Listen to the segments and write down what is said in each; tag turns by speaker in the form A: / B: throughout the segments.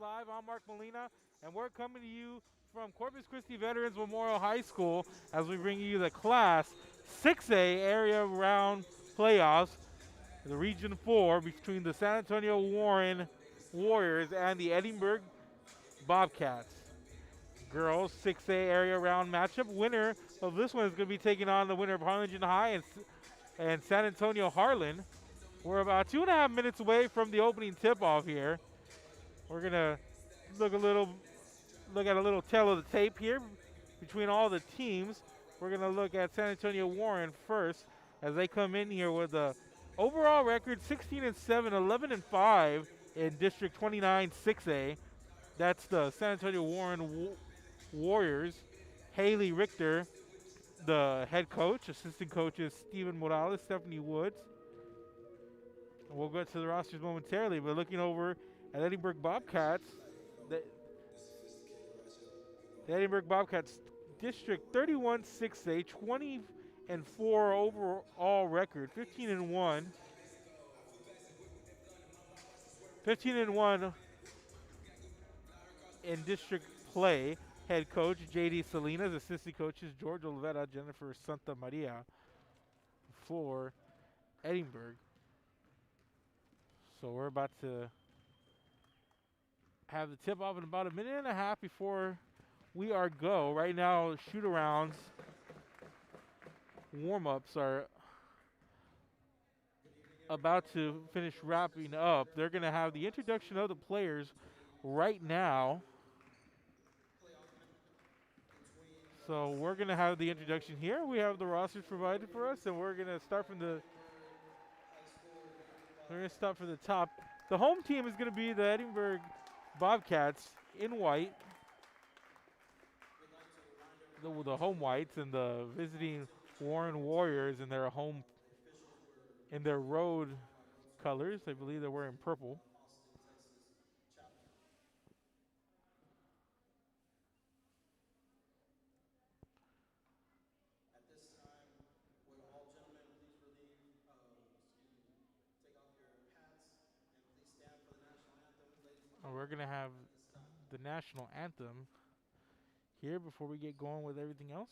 A: Live. I'm Mark Molina, and we're coming to you from Corpus Christi Veterans Memorial High School as we bring you the Class 6A area round playoffs, the Region 4 between the San Antonio Warren Warriors and the Edinburg Bobcats. Girls 6A area round matchup. Winner of this one is going to be taking on the winner of Harlingen High and San Antonio Harlan. We're about 2.5 minutes away from the opening tip-off here. We're gonna look at a little tail of the tape here between all the teams. We're gonna look at San Antonio Warren first as they come in here with a overall record 16-7, 11-5 in District 29 6A. That's the San Antonio Warren Warriors. Haley Richter, the head coach. Assistant coaches Steven Morales, Stephanie Woods. And we'll get to the rosters momentarily, but looking over at Edinburg Bobcats, the Edinburg Bobcats District 31 6A, 20-4 overall record, 15-1. 15-1 in district play. Head coach JD Salinas, assistant coaches George Olivera, Jennifer Santa Maria for Edinburg. So we're about to have the tip off in about 1.5 minutes before we are go. Right now, shoot-arounds, warm-ups are about to finish wrapping up. They're going to have the introduction of the players right now. So we're going to have the introduction here. We have the rosters provided for us, and we're going to start from the top. The home team is going to be the Edinburg Bobcats in white, the home whites, and the visiting Warren Warriors in their road colors. I believe they're wearing purple. We're going to have the national anthem here before we get going with everything else.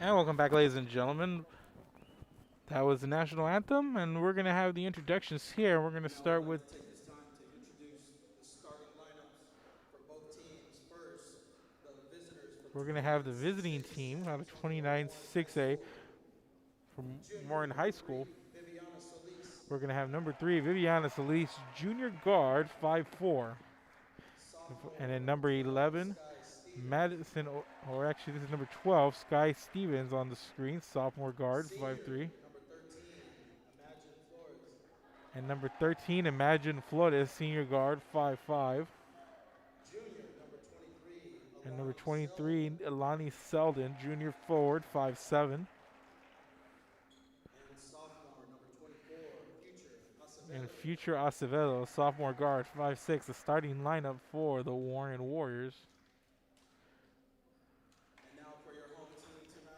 A: And welcome back, ladies and gentlemen. That was the national anthem, and we're going to have the introductions here. We're going to start with the visiting team out of 29 6A from Warren High School. We're going to have number 3, Viviana Solis, junior guard, 5'4". And then number 11, Madison, or actually this is number 12, Sky Stevens on the screen, sophomore guard, 5'3". And number 13, Imagine Flores, senior guard, 5'5". And number 23, Ilani Selden, junior forward, 5'7". And Future Acevedo, sophomore guard, 5'6", the starting lineup for the Warren Warriors.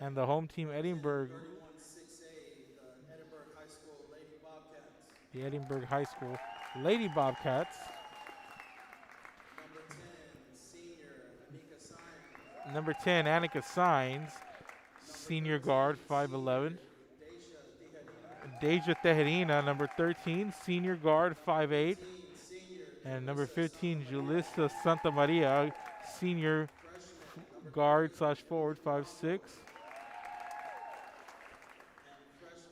A: And the home team, Edinburg.
B: 31-6A, the Edinburg High School Lady Bobcats.
A: The Edinburg High School Lady Bobcats.
B: Number 10, senior Anika Sines.
A: Number 10, Annika Signs, senior guard, 5'11". Deja Tejerina, number 13, senior guard, 5'8". And number 15, Julissa Santa Maria, senior guard slash forward, 5'6".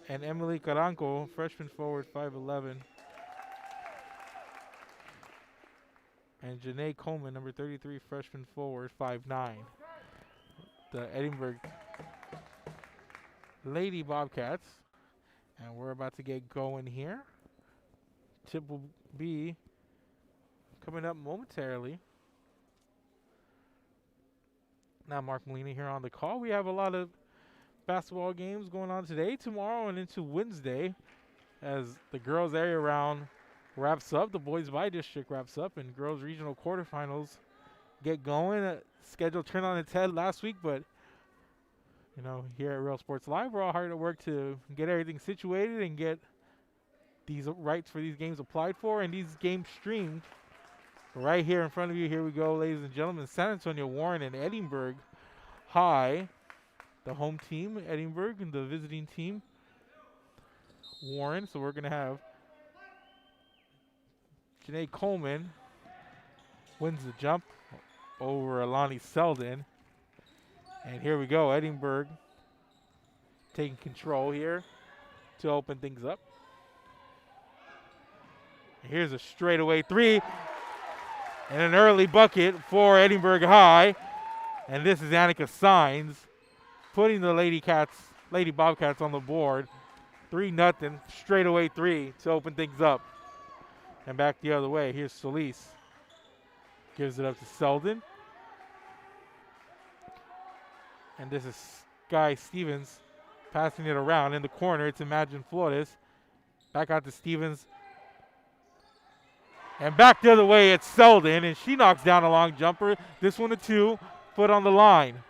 A: And Emily Caranco, freshman forward, 5'11". And Janae Coleman, number 33, freshman forward, 5'9". The Edinburg Lady Bobcats. And we're about to get going here. Tip will be coming up momentarily. Now, Mark Molina here on the call. We have a lot of basketball games going on today, tomorrow, and into Wednesday as the girls area round wraps up. The boys by district wraps up, and girls regional quarterfinals get going. Schedule turned on its head last week, but you know, here at Real Sports Live, we're all hard at work to get everything situated and get these rights for these games applied for and these games streamed right here in front of you. Here we go, ladies and gentlemen. San Antonio Warren and Edinburg High, the home team, Edinburg, and the visiting team, Warren. So we're going to have Janae Coleman wins the jump over Alani Selden. And here we go, Edinburg taking control here to open things up. And here's a straightaway three and an early bucket for Edinburg High. And this is Annika Signs putting the Lady Bobcats on the board. 3-0, straightaway three to open things up. And back the other way, here's Solis. Gives it up to Selden. And this is Sky Stevens passing it around in the corner. It's Imagine Flores. Back out to Stevens. And back the other way, it's Selden. And she knocks down a long jumper. This one a 2, foot on the line.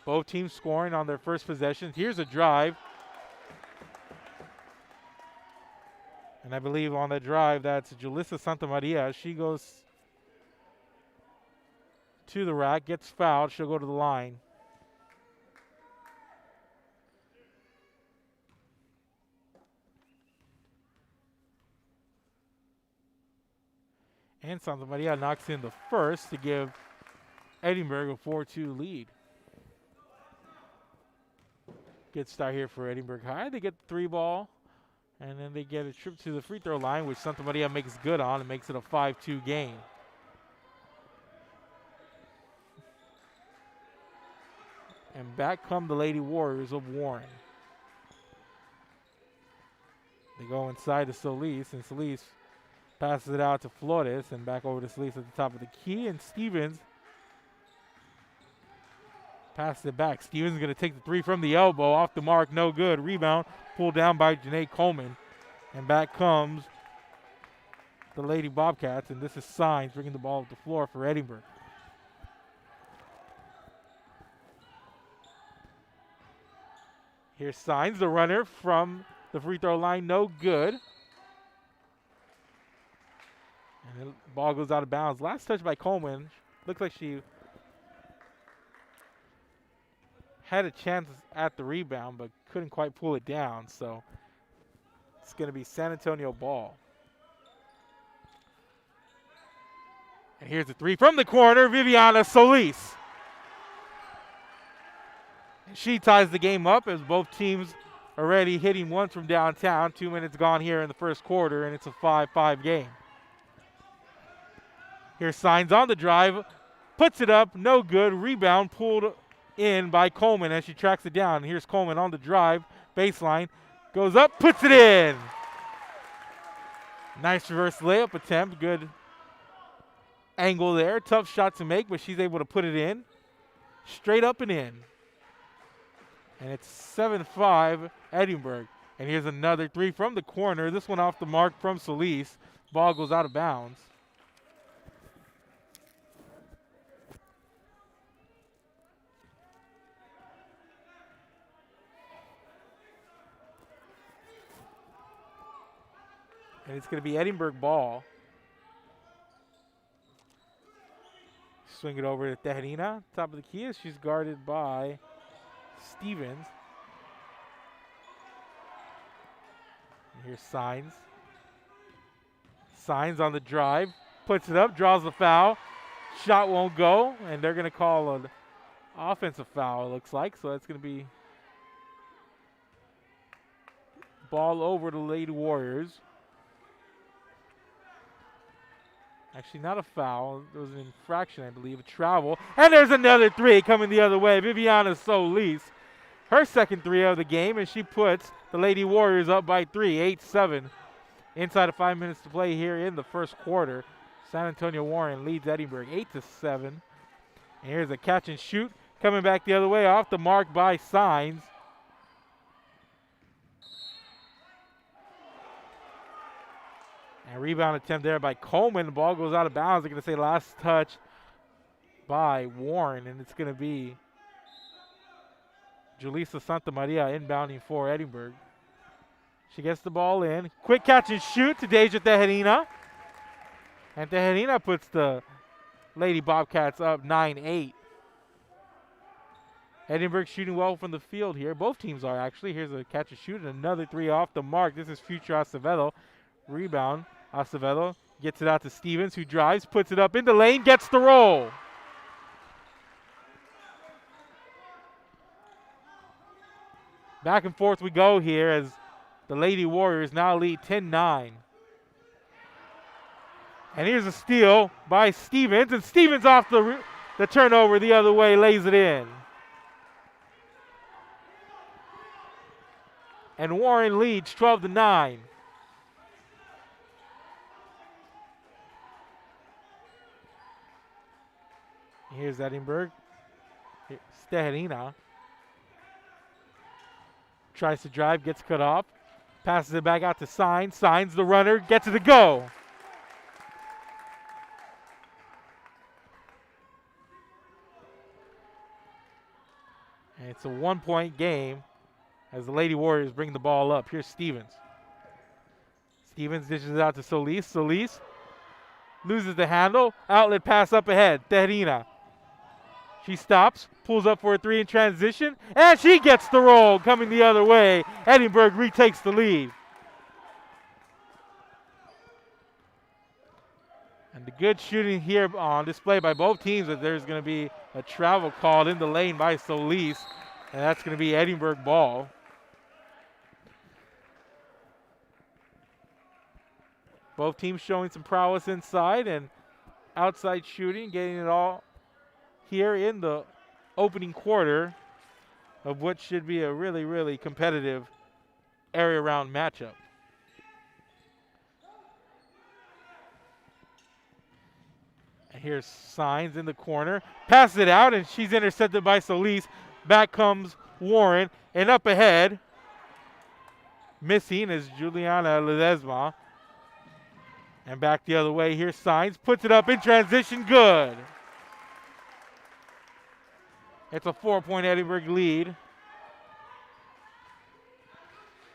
A: Both teams scoring on their first possessions. Here's a drive. And I believe on the drive, that's Julissa Santa Maria. She goes to the rack, gets fouled. She'll go to the line. And Santa Maria knocks in the first to give Edinburg a 4-2 lead. Good start here for Edinburg High. They get the 3-ball, and then they get a trip to the free throw line, which Santa Maria makes good on and makes it a 5-2 game. And back come the Lady Warriors of Warren. They go inside to Solis, and Solis passes it out to Flores, and back over to Solis at the top of the key. And Stevens passes it back. Stevens is going to take the three from the elbow, off the mark, no good. Rebound pulled down by Janae Coleman. And back comes the Lady Bobcats, and this is Signs bringing the ball up the floor for Edinburg. Here's Signs, the runner from the free throw line, no good. And the ball goes out of bounds. Last touch by Coleman. Looks like she had a chance at the rebound, but couldn't quite pull it down. So it's going to be San Antonio ball. And here's the three from the corner, Viviana Solis. And she ties the game up as both teams already hitting once from downtown. 2 minutes gone here in the first quarter, and it's a 5-5 game. Here's Signs on the drive, puts it up, no good. Rebound pulled in by Coleman as she tracks it down. Here's Coleman on the drive, baseline, goes up, puts it in. Nice reverse layup attempt, good angle there. Tough shot to make, but she's able to put it in. Straight up and in. And it's 7-5 Edinburg. And here's another three from the corner. This one off the mark from Solis. Ball goes out of bounds. And it's going to be Edinburgh ball. Swing it over to Tejerina. Top of the key as she's guarded by Stevens. And here's Signs. Signs on the drive. Puts it up, draws the foul. Shot won't go, and they're going to call an offensive foul, it looks like. So that's going to be ball over to Lady Warriors. Actually, not a foul. It was an infraction, I believe, a travel. And there's another three coming the other way. Viviana Solis, her second three of the game, and she puts the Lady Warriors up by 3, 8-7. Inside of 5 minutes to play here in the first quarter. San Antonio Warren leads Edinburgh 8-7. And here's a catch and shoot coming back the other way off the mark by Signs. And rebound attempt there by Coleman. The ball goes out of bounds. They're going to say last touch by Warren, and it's going to be Julissa Santa Maria inbounding for Edinburgh. She gets the ball in. Quick catch and shoot to Deja Tejerina. And Tejerina puts the Lady Bobcats up 9-8. Edinburgh shooting well from the field here. Both teams are actually. Here's a catch and shoot and another three off the mark. This is future Acevedo. Rebound. Acevedo gets it out to Stevens, who drives, puts it up in the lane, gets the roll. Back and forth we go here as the Lady Warriors now lead 10-9. And here's a steal by Stevens, and Stevens off the turnover the other way, lays it in. And Warren leads 12-9. Here's Edinburgh. Tejerina tries to drive, gets cut off. Passes it back out to Signs. Signs the runner, gets it to go. And it's a 1-point game as the Lady Warriors bring the ball up. Here's Stevens. Stevens dishes it out to Solis. Solis loses the handle. Outlet pass up ahead. Tejerina. She stops, pulls up for a three in transition, and she gets the roll coming the other way. Edinburgh retakes the lead. And the good shooting here on display by both teams, that there's going to be a travel called in the lane by Solis, and that's going to be Edinburgh ball. Both teams showing some prowess inside and outside shooting, getting it all here in the opening quarter of what should be a really, really competitive area round matchup. And here's Signs in the corner. Passes it out, and she's intercepted by Solis. Back comes Warren, and up ahead, missing is Juliana Ledesma. And back the other way, here's Signs. Puts it up in transition, good. It's a 4-point Edinburgh lead.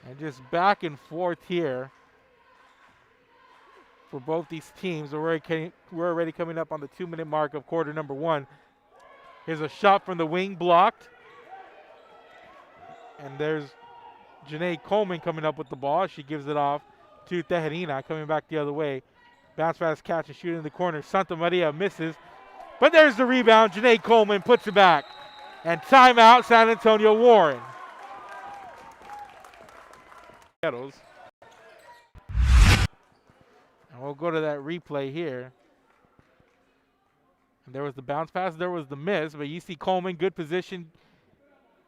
A: And just back and forth here for both these teams. We're already coming up on the 2-minute mark of quarter number one. Here's a shot from the wing, blocked. And there's Janae Coleman coming up with the ball. She gives it off to Tejerina, coming back the other way. Bounce pass, catch and shoot in the corner. Santa Maria misses. But there's the rebound. Janae Coleman puts it back. And timeout, San Antonio Warren. And we'll go to that replay here. And there was the bounce pass, there was the miss, but you see Coleman, good position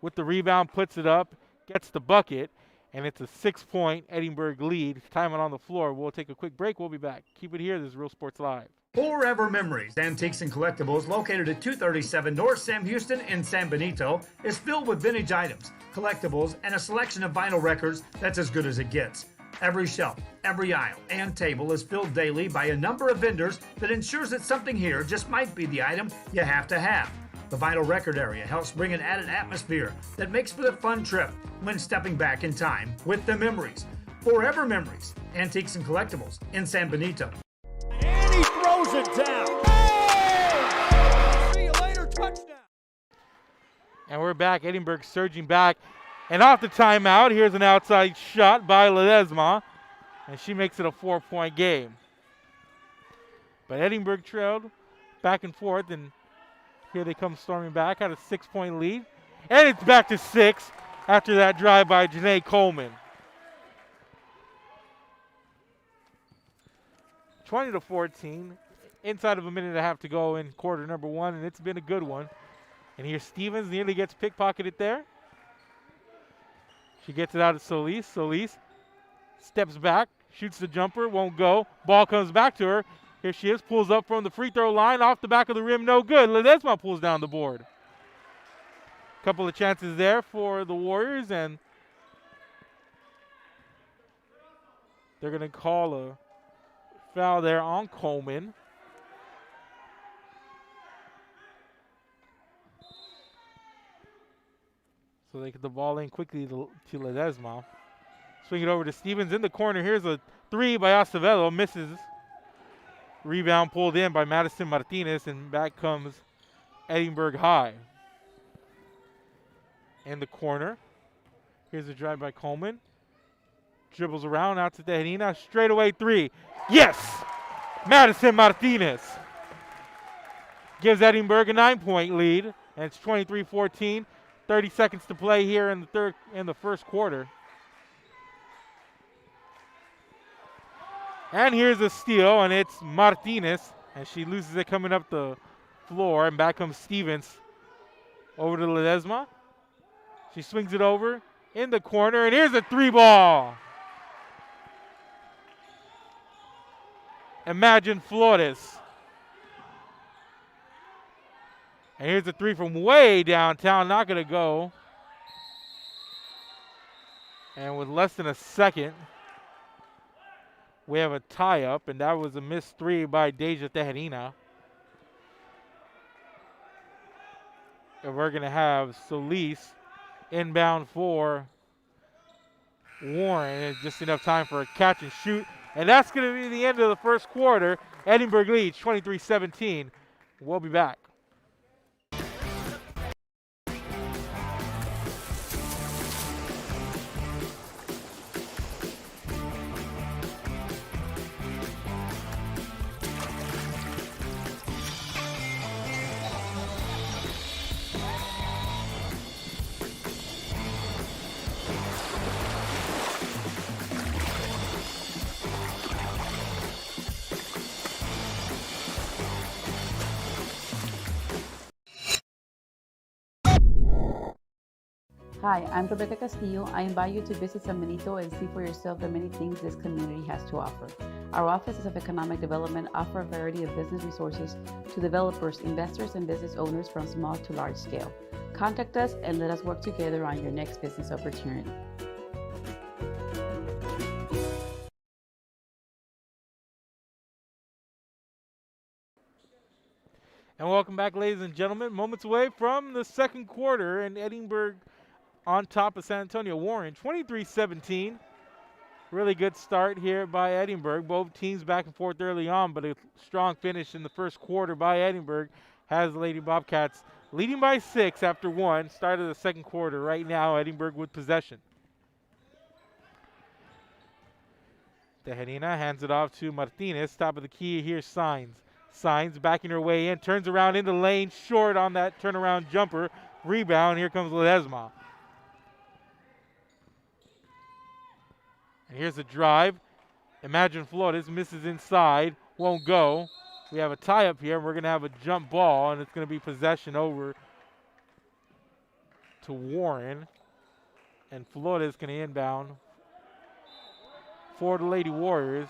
A: with the rebound, puts it up, gets the bucket, and it's a 6-point Edinburgh lead. Time on the floor. We'll take a quick break. We'll be back. Keep it here. This is Real Sports Live.
C: Forever Memories, Antiques and Collectibles, located at 237 North Sam Houston in San Benito, is filled with vintage items, collectibles, and a selection of vinyl records that's as good as it gets. Every shelf, every aisle, and table is filled daily by a number of vendors that ensures that something here just might be the item you have to have. The vinyl record area helps bring an added atmosphere that makes for a fun trip when stepping back in time with the memories. Forever Memories, Antiques and Collectibles in San Benito.
D: And he throws it down. Oh! See you later, touchdown.
A: And we're back. Edinburgh surging back. And off the timeout, here's an outside shot by Ledesma. And she makes it a 4-point game. But Edinburgh trailed back and forth, and here they come storming back, had a 6-point lead. And it's back to 6 after that drive by Janae Coleman. 20-14, inside of a minute and a half to go in quarter number 1, and it's been a good one. And here Stevens nearly gets pickpocketed there. She gets it out of Solis. Solis steps back, shoots the jumper, won't go. Ball comes back to her. Here she is, pulls up from the free throw line, off the back of the rim, no good. Ledesma pulls down the board. Couple of chances there for the Warriors, and they're going to call a foul there on Coleman. So they get the ball in quickly to Ledesma. Swing it over to Stevens in the corner. Here's a 3 by Acevedo. Misses. Rebound pulled in by Madison Martinez, and back comes Edinburg High. In the corner. Here's a drive by Coleman. Dribbles around out to Tejerina. Straightaway 3. Yes! Madison Martinez gives Edinburgh a 9-point lead, and it's 23-14. 30 seconds to play here in the first quarter. And here's a steal, and it's Martinez, and she loses it coming up the floor, and back comes Stevens over to Ledesma. She swings it over in the corner, and here's a 3-ball. Imagine Flores. And here's a 3 from way downtown, not going to go. And with less than a second, we have a tie-up, and that was a missed 3 by Deja Tejerina. And we're going to have Solis inbound for Warren. And just enough time for a catch and shoot. And that's going to be the end of the first quarter. Edinburgh leads 23-17. We'll be back.
E: Hi, I'm Rebecca Castillo. I invite you to visit San Benito and see for yourself the many things this community has to offer. Our offices of economic development offer a variety of business resources to developers, investors, and business owners from small to large scale. Contact us and let us work together on your next business opportunity.
A: And welcome back, ladies and gentlemen. Moments away from the second quarter, and Edinburgh on top of San Antonio. Warren, 23-17. Really good start here by Edinburgh. Both teams back and forth early on, but a strong finish in the first quarter by Edinburgh has the Lady Bobcats leading by 6 after 1. Start of the second quarter. Right now, Edinburgh with possession. Tejerina hands it off to Martinez. Top of the key here, Signs. Signs backing her way in. Turns around in the lane. Short on that turnaround jumper. Rebound. Here comes Ledesma. And here's a drive. Imagine Flores misses inside. Won't go. We have a tie-up here. We're going to have a jump ball, and it's going to be possession over to Warren. And Flores going to inbound for the Lady Warriors.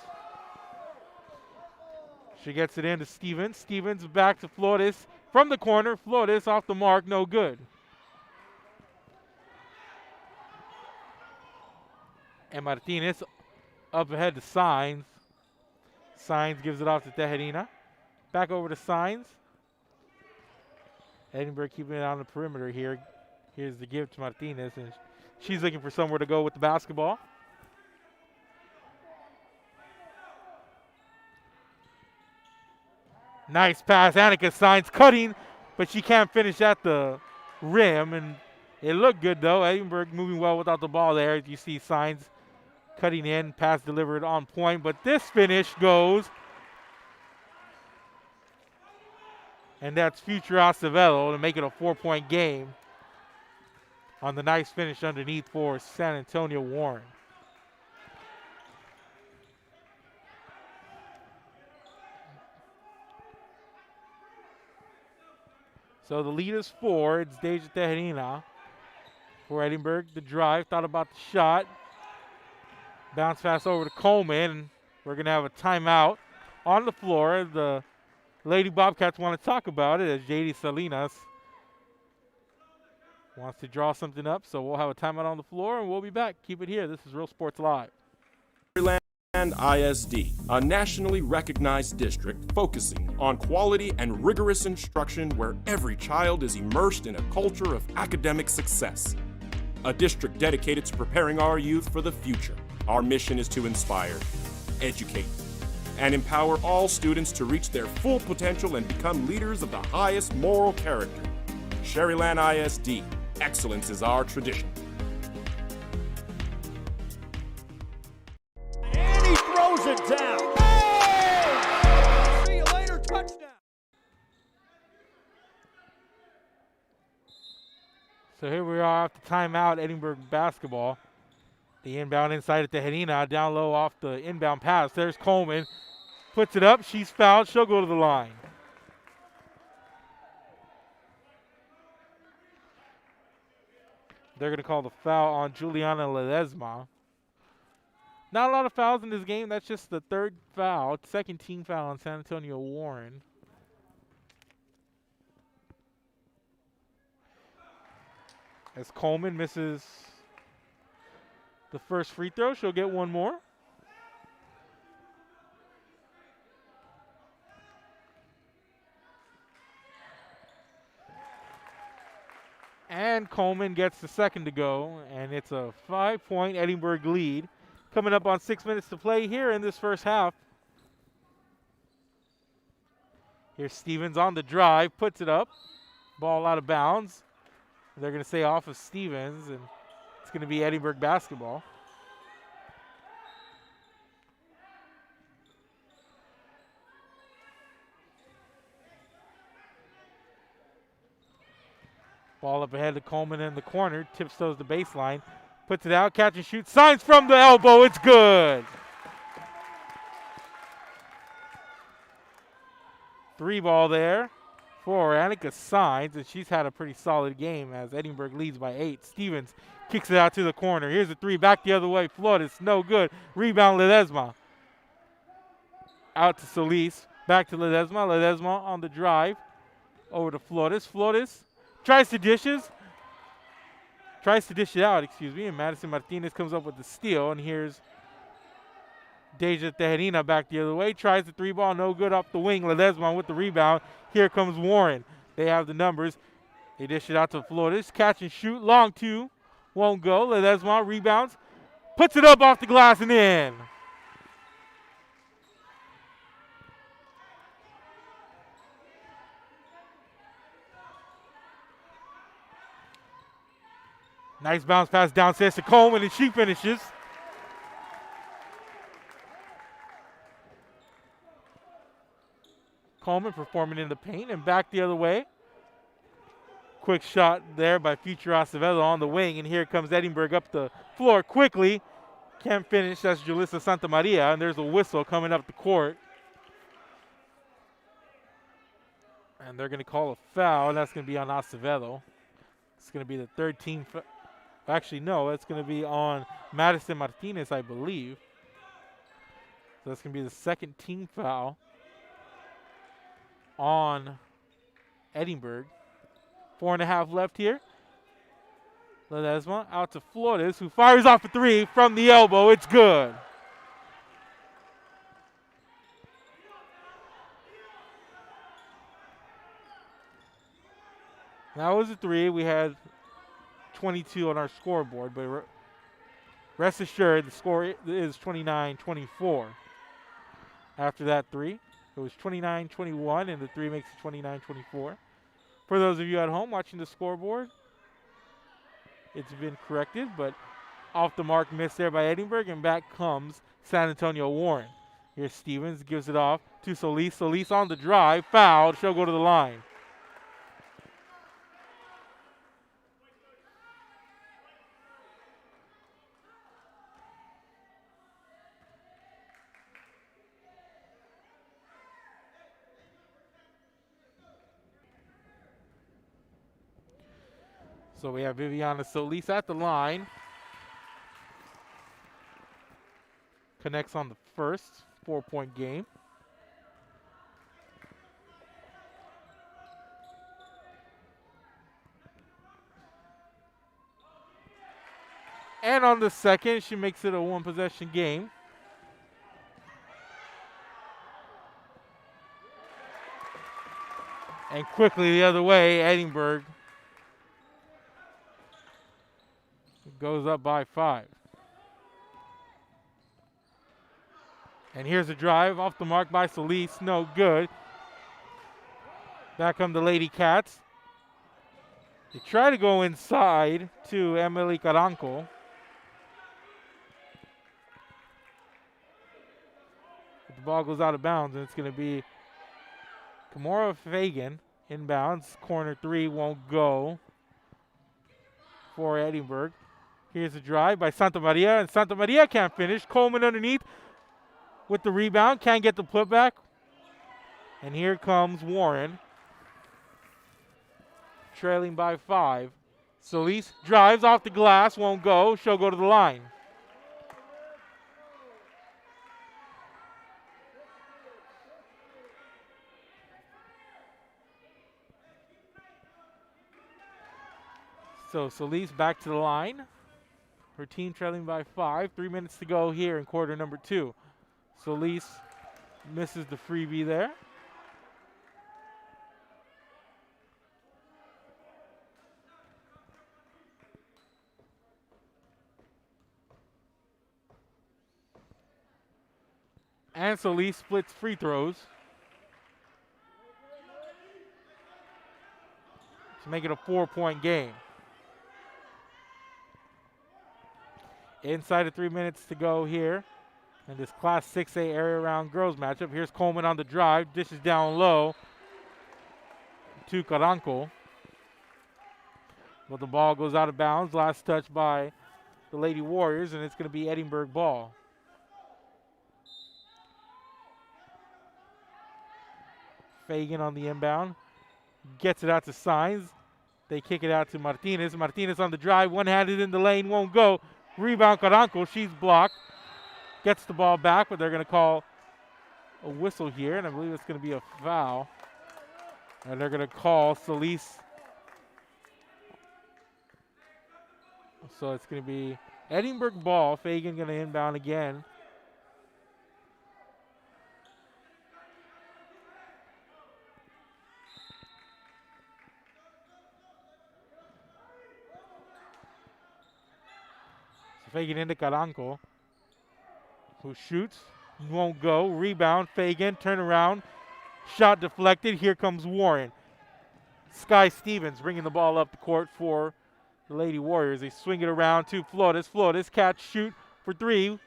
A: She gets it into Stevens. Stevens back to Flores from the corner. Flores off the mark, no good. And Martinez up ahead to Signs. Signs gives it off to Tejerina. Back over to Signs. Edinburgh keeping it on the perimeter here. Here's the give to Martinez, and she's looking for somewhere to go with the basketball. Nice pass. Annika Signs cutting, but she can't finish at the rim. And it looked good, though. Edinburgh moving well without the ball there. You see Signs cutting in, pass delivered on point. But this finish goes. And that's future Acevedo to make it a 4-point game on the nice finish underneath for San Antonio Warren. So the lead is 4. It's Deja Tejerina for Edinburgh. The drive, thought about the shot. Bounce pass over to Coleman. We're going to have a timeout on the floor. The Lady Bobcats want to talk about it as JD Salinas wants to draw something up. So we'll have a timeout on the floor and we'll be back. Keep it here. This is Real Sports Live.
F: And ISD, a nationally recognized district focusing on quality and rigorous instruction where every child is immersed in a culture of academic success. A district dedicated to preparing our youth for the future. Our mission is to inspire, educate, and empower all students to reach their full potential and become leaders of the highest moral character. Sherryland ISD, excellence is our tradition.
D: Throws it down. Oh! See you later, touchdown.
A: So here we are after timeout, Edinburgh basketball. The inbound inside at Tejerina, down low off the inbound pass. There's Coleman, puts it up, she's fouled, she'll go to the line. They're gonna call the foul on Juliana Ledesma. Not a lot of fouls in this game. That's just the third foul, second team foul on San Antonio Warren. As Coleman misses the first free throw, she'll get one more. And Coleman gets the second to go, and it's a 5-point Edinburgh lead. Coming up on 6 minutes to play here in this first half. Here's Stevens on the drive, puts it up. Ball out of bounds. They're going to say off of Stevens, and it's going to be Edinburgh basketball. Ball up ahead to Coleman in the corner, tiptoes the baseline. Puts it out, catch and shoot, Signs from the elbow, it's good. 3 ball there for Annika Signs, and she's had a pretty solid game as Edinburgh leads by 8. Stevens kicks it out to the corner. Here's a 3, back the other way, Flores, no good. Rebound Ledesma. Out to Solis, back to Ledesma. Ledesma on the drive, over to Flores. Flores tries to dish it out, and Madison Martinez comes up with the steal, and here's Deja Tejerina back the other way, tries the 3 ball, no good off the wing. Ledesma with the rebound. Here comes Warren. They have the numbers. They dish it out to Flores, catch and shoot, long 2, won't go. Ledesma rebounds, puts it up off the glass and in. Nice bounce pass downstairs to Coleman, and she finishes. Coleman performing in the paint and back the other way. Quick shot there by future Acevedo on the wing, and here comes Edinburgh up the floor quickly. Can't finish, that's Julissa Santamaria, and there's a whistle coming up the court. And they're going to call a foul, and that's going to be on Acevedo. It's going to be the third team foul. Actually, no, it's going to be on Madison Martinez, I believe. So that's going to be the second team foul on Edinburgh. 4.5 left here. Ledesma out to Flores, who fires off a 3 from the elbow. It's good. That was a 3. We had 22 on our scoreboard, but rest assured the score is 29-24 after that 3. It was 29-21, and the three makes it 29-24. For those of you at home watching the scoreboard, it's been corrected, but off the mark miss there by Edinburg, and back comes San Antonio Warren. Here's Stevens, gives it off to Solis. Solis on the drive, fouled. She'll go to the line. So we have Viviana Solis at the line. Connects on the first 4-point game. And on the second, she makes it a one-possession game. And quickly the other way, Edinburg goes up by 5. And here's a drive off the mark by Solis. No good. Back come the Lady Cats. They try to go inside to Emily Caranco. But the ball goes out of bounds, and it's going to be Kimora Fagan inbounds. Corner 3 won't go for Edinburg. Here's a drive by Santa Maria, and Santa Maria can't finish. Coleman underneath with the rebound, can't get the putback. And here comes Warren, trailing by 5. Solis drives off the glass, won't go. She'll go to the line. So Solis back to the line. Her team trailing by 5. 3 minutes to go here in quarter number 2. Solis misses the freebie there. And Solis splits free throws to make it a 4-point game. Inside of 3 minutes to go here in this Class 6A area round girls matchup. Here's Coleman on the drive, dishes down low to Caranco. But the ball goes out of bounds. Last touch by the Lady Warriors, and it's going to be Edinburg ball. Fagan on the inbound. Gets it out to Signs. They kick it out to Martinez. Martinez on the drive, one-handed in the lane, won't go. Rebound Caranco, she's blocked. Gets the ball back, but they're going to call a whistle here, and I believe it's going to be a foul. And they're going to call Solis. So it's going to be Edinburg ball. Fagan going to inbound again. Fagan into Caranco, who shoots, won't go. Rebound, Fagan, turn around, shot deflected. Here comes Warren. Sky Stevens bringing the ball up the court for the Lady Warriors. They swing it around to Flores. Flores, catch, shoot for 3.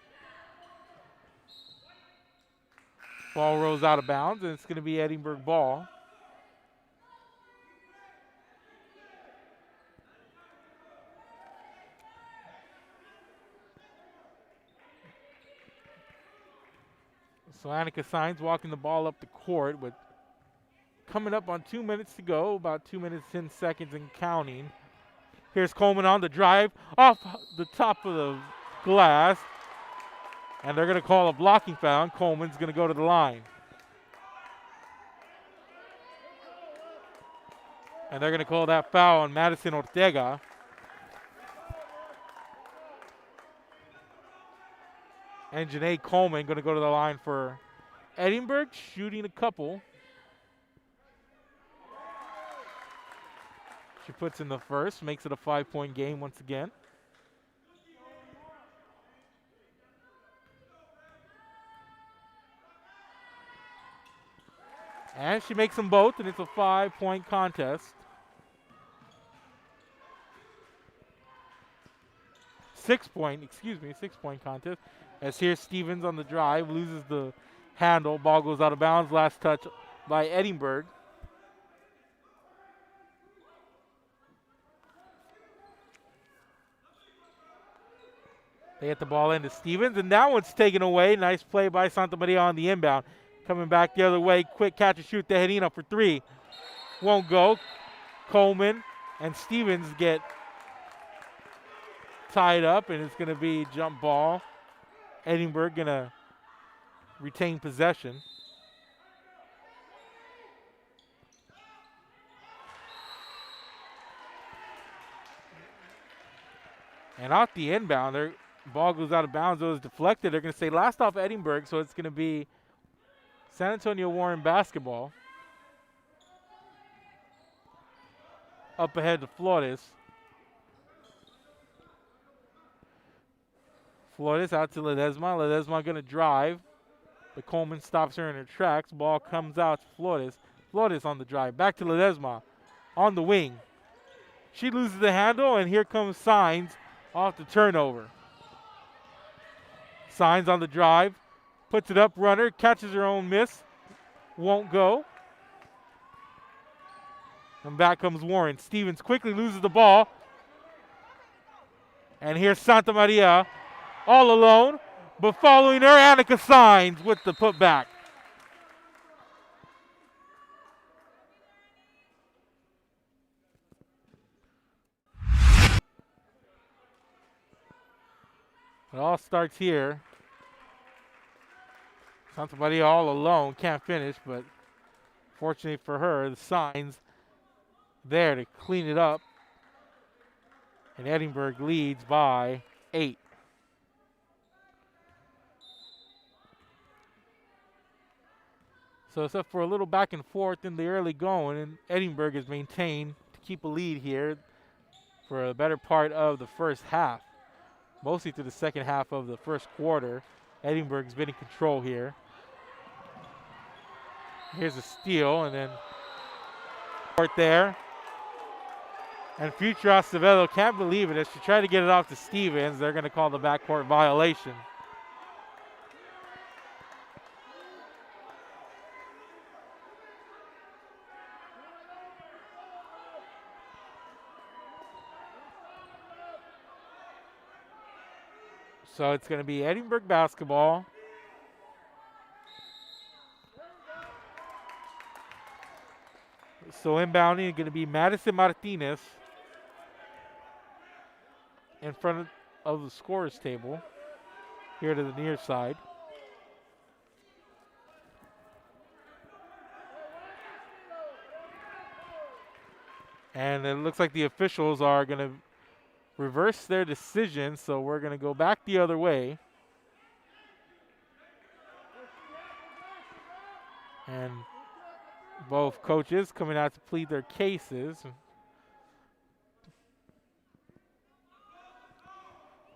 A: Ball rolls out of bounds, and it's going to be Edinburg ball. So Annika Signs walking the ball up the court with coming up on 2 minutes to go, about 2 minutes, 10 seconds and counting. Here's Coleman on the drive, off the top of the glass, and they're going to call a blocking foul. Coleman's going to go to the line. And they're going to call that foul on Madison Ortega. And Janae Coleman going to go to the line for Edinburg, shooting a couple. She puts in the first, makes it a 5-point game once again. And she makes them both, and it's a 5-point contest. 6-point contest. As here's Stevens on the drive, loses the handle, ball goes out of bounds. Last touch by Edinburg. They get the ball into Stevens, and that one's taken away. Nice play by Santa Maria on the inbound. Coming back the other way, quick catch and shoot. Tejerina for three. Won't go. Coleman and Stevens get tied up, and it's going to be jump ball. Edinburg going to retain possession. And off the inbound, their ball goes out of bounds. It was deflected. They're going to say last off Edinburg, so it's going to be San Antonio Warren basketball. Up ahead to Flores. Flores out to Ledesma. Ledesma going to drive. But Coleman stops her in her tracks. Ball comes out to Flores. Flores on the drive. Back to Ledesma on the wing. She loses the handle, and here comes Signs off the turnover. Signs on the drive. Puts it up, runner. Catches her own miss. Won't go. And back comes Warren. Stevens quickly loses the ball. And here's Santa Maria all alone. But following her, Annika Signs with the putback. It all starts here. Santa Maria all alone, can't finish, but fortunately for her, the Signs there to clean it up. And Edinburg leads by 8. So it's up for a little back and forth in the early going, and Edinburg has maintained to keep a lead here for a better part of the first half. Mostly through the second half of the first quarter. Edinburg's been in control here. Here's a steal, and then court there. And future Acevedo can't believe it. As she tried to get it off to Stevens, they're going to call the backcourt violation. So it's going to be Edinburg basketball. So inbounding is going to be Madison Martinez in front of the scorer's table here to the near side. And it looks like the officials are going to reverse their decision, so we're going to go back the other way. And both coaches coming out to plead their cases.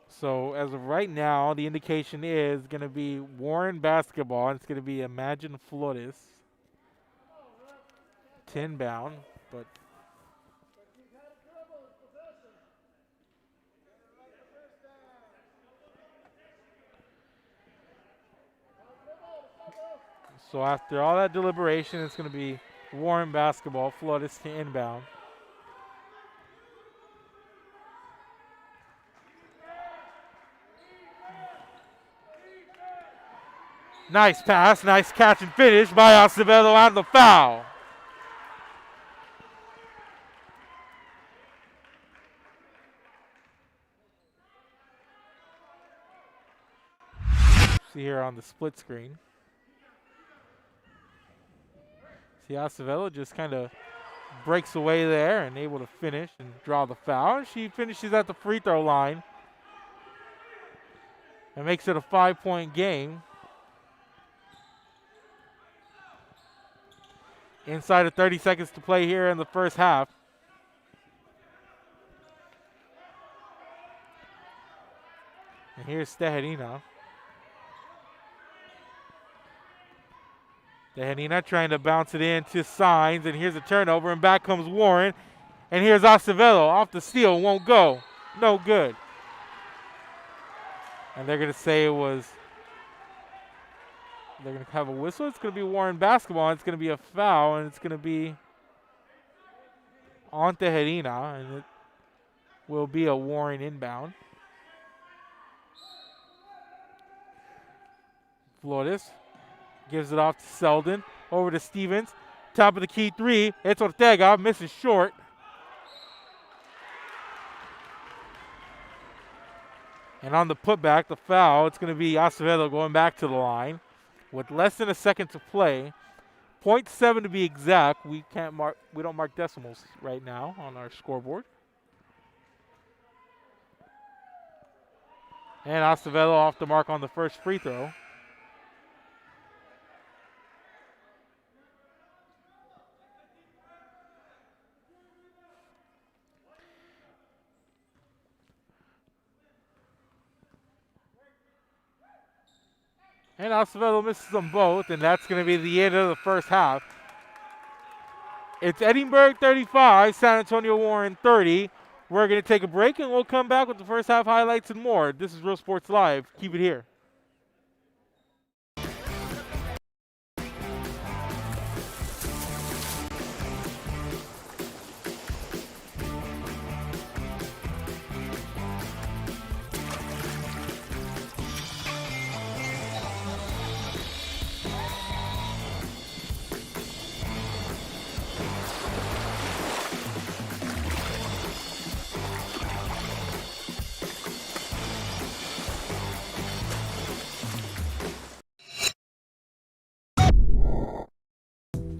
A: So as of right now, the indication is going to be Warren basketball, and it's going to be Imagine Flores. 10 bound, but so after all that deliberation, it's going to be Warren basketball, Flores to inbound. Nice pass, nice catch and finish by Acevedo on the foul. See here on the split screen. See Acevedo just kind of breaks away there and able to finish and draw the foul. She finishes at the free throw line and makes it a 5-point game. Inside of 30 seconds to play here in the first half. And here's Tejerina. Tejanina trying to bounce it in to Signs, and here's a turnover, and back comes Warren. And here's Acevedo off the steal, won't go. No good. And they're going to say it was, they're going to have a whistle. It's going to be Warren basketball, and it's going to be a foul, and it's going to be on Tejanina, and it will be a Warren inbound. Flores gives it off to Selden, over to Stevens. Top of the key three, it's Ortega, misses short. And on the putback, the foul, it's going to be Acevedo going back to the line with less than a second to play. 0.7 to be exact. We don't mark decimals right now on our scoreboard. And Acevedo off the mark on the first free throw. And Acevedo misses them both, and that's going to be the end of the first half. It's Edinburg 35, San Antonio Warren 30. We're going to take a break, and we'll come back with the first half highlights and more. This is Real Sports Live. Keep it here.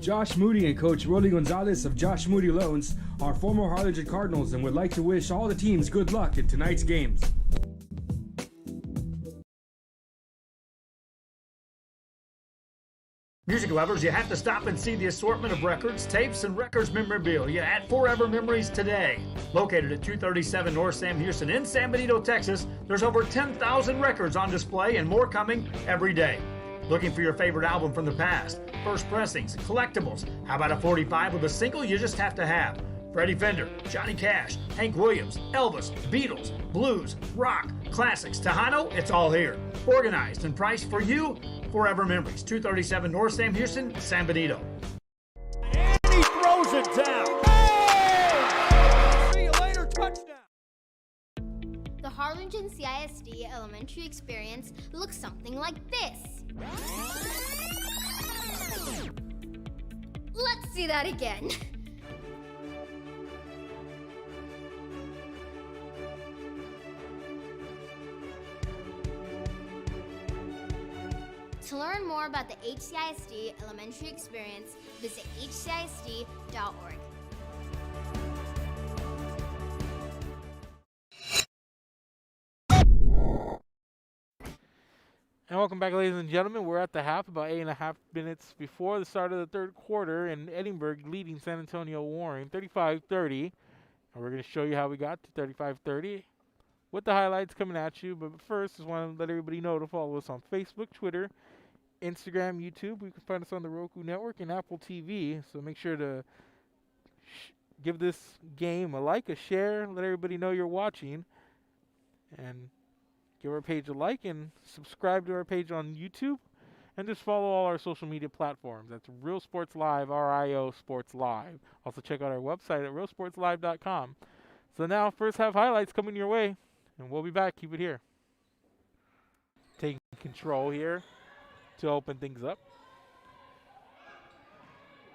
G: Josh Moody and Coach Rolly Gonzalez of Josh Moody Loans are former Harlingen Cardinals and would like to wish all the teams good luck in tonight's games.
C: Music lovers, you have to stop and see the assortment of records, tapes, and records memorabilia at Forever Memories today. Located at 237 North Sam Houston in San Benito, Texas, there's over 10,000 records on display and more coming every day. Looking for your favorite album from the past, first pressings, collectibles? How about a 45 with a single you just have to have? Freddie Fender, Johnny Cash, Hank Williams, Elvis, Beatles, blues, rock, classics, Tejano, it's all here. Organized and priced for you. Forever Memories, 237 North Sam Houston, San Benito.
D: And he throws it down. Oh! See you later, touchdown.
H: The Harlingen CISD elementary experience looks something like this. Let's see that again. To learn more about the HCISD elementary experience, visit hcisd.org.
A: And welcome back, ladies and gentlemen. We're at the half, about 8.5 minutes before the start of the third quarter, and Edinburg leading San Antonio Warren 35-30. And we're going to show you how we got to 35-30 with the highlights coming at you. But first, just want to let everybody know to follow us on Facebook, Twitter, Instagram, YouTube. You can find us on the Roku Network and Apple TV. So make sure to give this game a like, a share, let everybody know you're watching. And give our page a like and subscribe to our page on YouTube, and just follow all our social media platforms. That's Real Sports Live, RIO Sports Live. Also check out our website at realsportslive.com. So now, first half highlights coming your way, and we'll be back. Keep it here. Taking control here to open things up.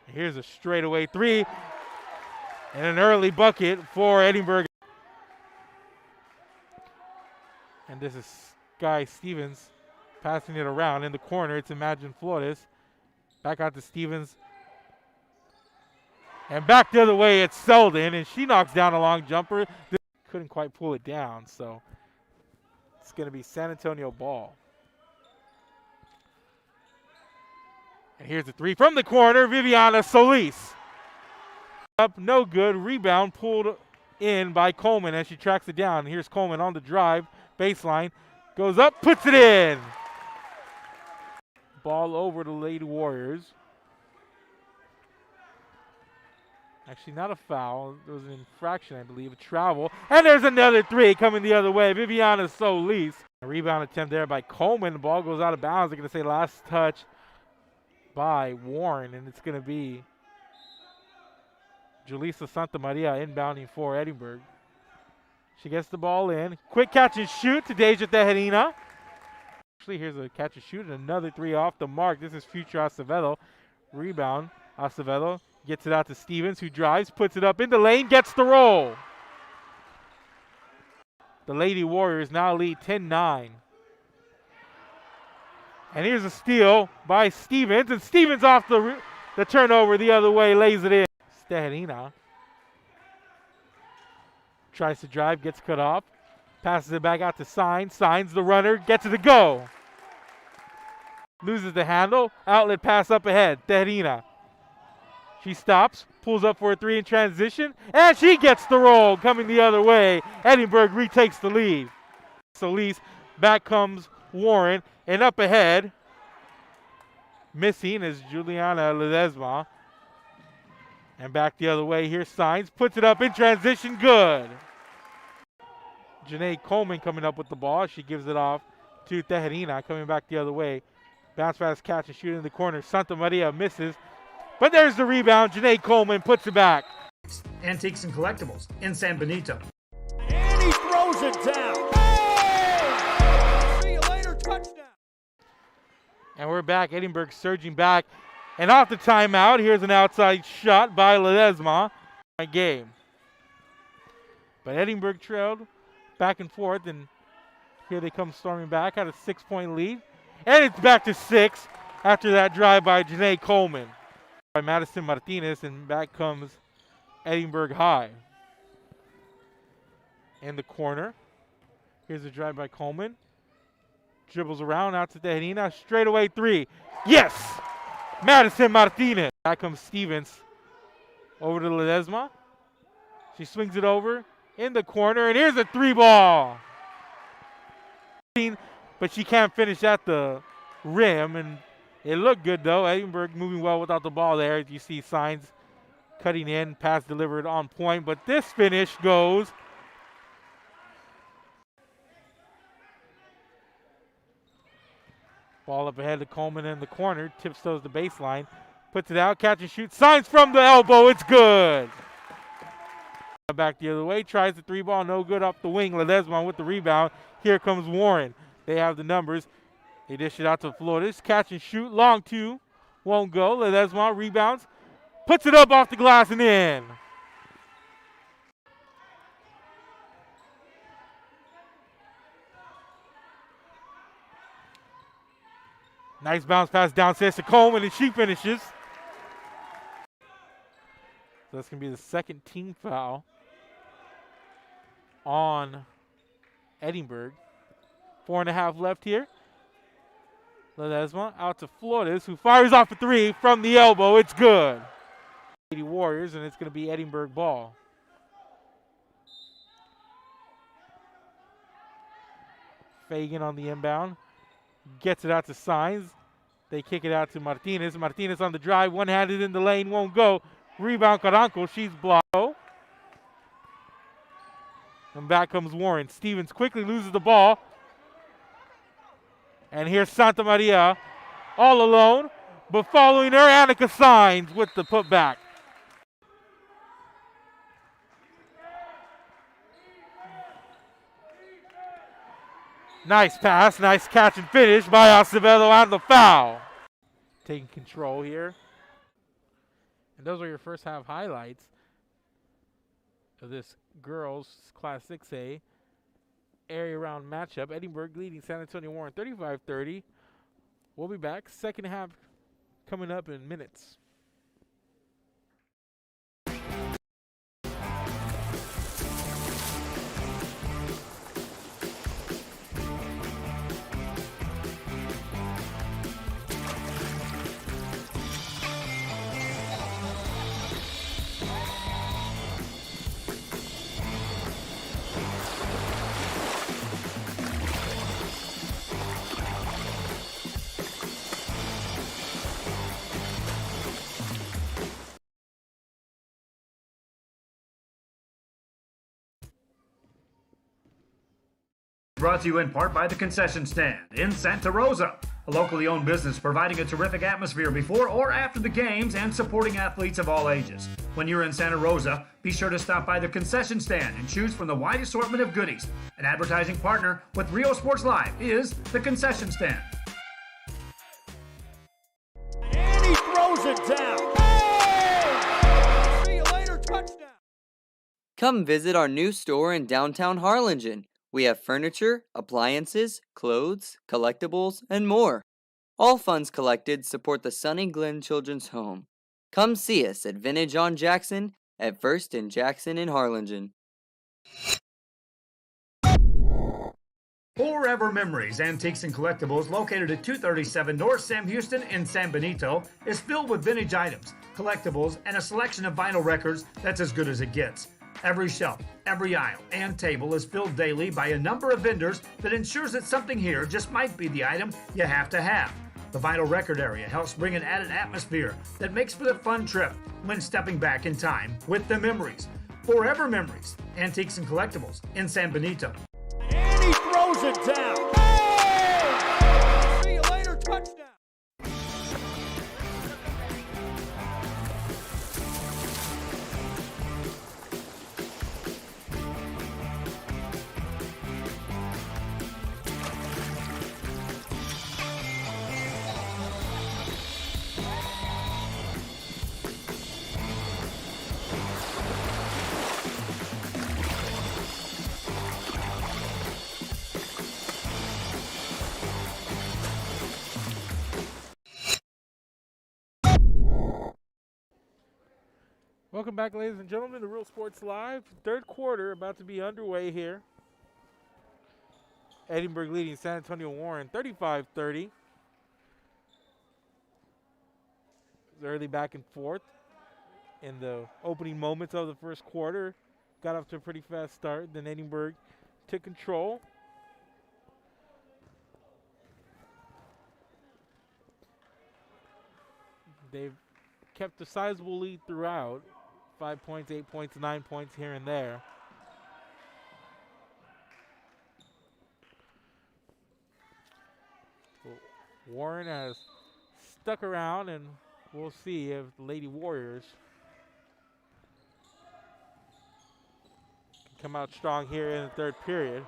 A: And here's a straightaway three, and an early bucket for Edinburg. And this is Guy Stevens passing it around in the corner. It's Imagine Flores. Back out to Stevens. And back the other way, it's Selden. And she knocks down a long jumper. Couldn't quite pull it down. So it's going to be San Antonio ball. And here's the three from the corner. Viviana Solis. Up, no good. Rebound pulled in by Coleman as she tracks it down. Here's Coleman on the drive. Baseline, goes up, puts it in. Ball over to Lady Warriors. Actually, not a foul. There was an infraction, I believe, a travel. And there's another three coming the other way. Viviana Solis. A rebound attempt there by Coleman. The ball goes out of bounds. They're going to say last touch by Warren, and it's going to be Julissa Santamaria inbounding for Edinburg. She gets the ball in. Quick catch and shoot to Deja Tejerina. Actually, here's a catch and shoot and another three off the mark. This is future Acevedo. Rebound. Acevedo gets it out to Stevens, who drives, puts it up in the lane, gets the roll. The Lady Warriors now lead 10-9. And here's a steal by Stevens, and Stevens off the turnover the other way, lays it in. Tejerina tries to drive, gets cut off, passes it back out to Signs. Signs the runner, gets it to go. Loses the handle, outlet pass up ahead. Tejerina. She stops, pulls up for a three in transition, and she gets the roll coming the other way. Edinburg retakes the lead. Solis, back comes Warren, and up ahead, missing is Juliana Ledesma. And back the other way, here's Signs, puts it up in transition, good. Janae Coleman coming up with the ball. She gives it off to Tejerina, coming back the other way. Bounce pass, catch and shoot in the corner. Santa Maria misses. But there's the rebound. Janae Coleman puts it back.
C: Antiques and Collectibles in San Benito.
D: And he throws it down. Oh! See you later, touchdown.
A: And we're back. Edinburg surging back. And off the timeout, here's an outside shot by Ledesma. Game. But Edinburg trailed back and forth, and here they come storming back. Had a 6-point lead. And it's back to 6 after that drive by Janae Coleman. By Madison Martinez, and back comes Edinburg High. In the corner. Here's a drive by Coleman. Dribbles around out to Tejerina. Straightaway three. Yes! Madison Martinez. Back comes Stevens. Over to Ledesma. She swings it over in the corner, and here's a three ball. But she can't finish at the rim, and it looked good, though. Edinburg moving well without the ball there. You see Signs cutting in, pass delivered on point. But this finish goes. Ball up ahead to Coleman in the corner. Tiptoes the baseline. Puts it out, catch and shoot. Signs from the elbow. It's good. Back the other way. Tries the three ball. No good off the wing. Ledesma with the rebound. Here comes Warren. They have the numbers. They dish it out to Flores. Catch and shoot. Long two. Won't go. Ledesma rebounds. Puts it up off the glass and in. Nice bounce pass downstairs to Coleman, and she finishes. So that's going to be the second team foul on Edinburg. 4.5 left here. Ledesma out to Flores, who fires off a three from the elbow. It's good. Lady Warriors, and it's going to be Edinburg ball. Fagan on the inbound. Gets it out to Signs. They kick it out to Martinez. Martinez on the drive. One-handed in the lane. Won't go. Rebound Caranco. She's blocked. And back comes Warren. Stevens quickly loses the ball. And here's Santa Maria all alone. But following her, Annika Signs with the putback. Nice pass, nice catch and finish by Acevedo on the foul. Taking control here. And those are your first half highlights of this girls Class 6A area round matchup. Edinburg leading San Antonio Warren 35-30. We'll be back. Second half coming up in minutes.
C: brought to you in part by the Concession Stand in Santa Rosa, a locally owned business providing a terrific atmosphere before or after the games and supporting athletes of all ages. When you're in Santa Rosa, be sure to stop by the Concession Stand and choose from the wide assortment of goodies. An advertising partner with Rio Sports Live is the Concession Stand.
D: And he throws it down. Oh! See you later, touchdown.
I: Come visit our new store in downtown Harlingen. We have furniture, appliances, clothes, collectibles, and more. All funds collected support the Sunny Glen Children's Home. Come see us at Vintage on Jackson at First and Jackson in Harlingen.
C: Forever Memories Antiques and Collectibles, located at 237 North Sam Houston in San Benito, is filled with vintage items, collectibles, and a selection of vinyl records that's as good as it gets. Every shelf, every aisle, and table is filled daily by a number of vendors that ensures that something here just might be the item you have to have. The vinyl record area helps bring an added atmosphere that makes for a fun trip when stepping back in time with the memories. Forever Memories Antiques and Collectibles in San Benito.
D: And he throws it down. Oh! See you later, touchdown.
A: Welcome back, ladies and gentlemen, to Real Sports Live. Third quarter about to be underway here. Edinburg leading San Antonio Warren 35-30. Early back and forth in the opening moments of the first quarter. Got off to a pretty fast start. Then Edinburg took control. They've kept a sizable lead throughout. 5 points, 8 points, 9 points here and there. Warren has stuck around, and we'll see if the Lady Warriors can come out strong here in the third period.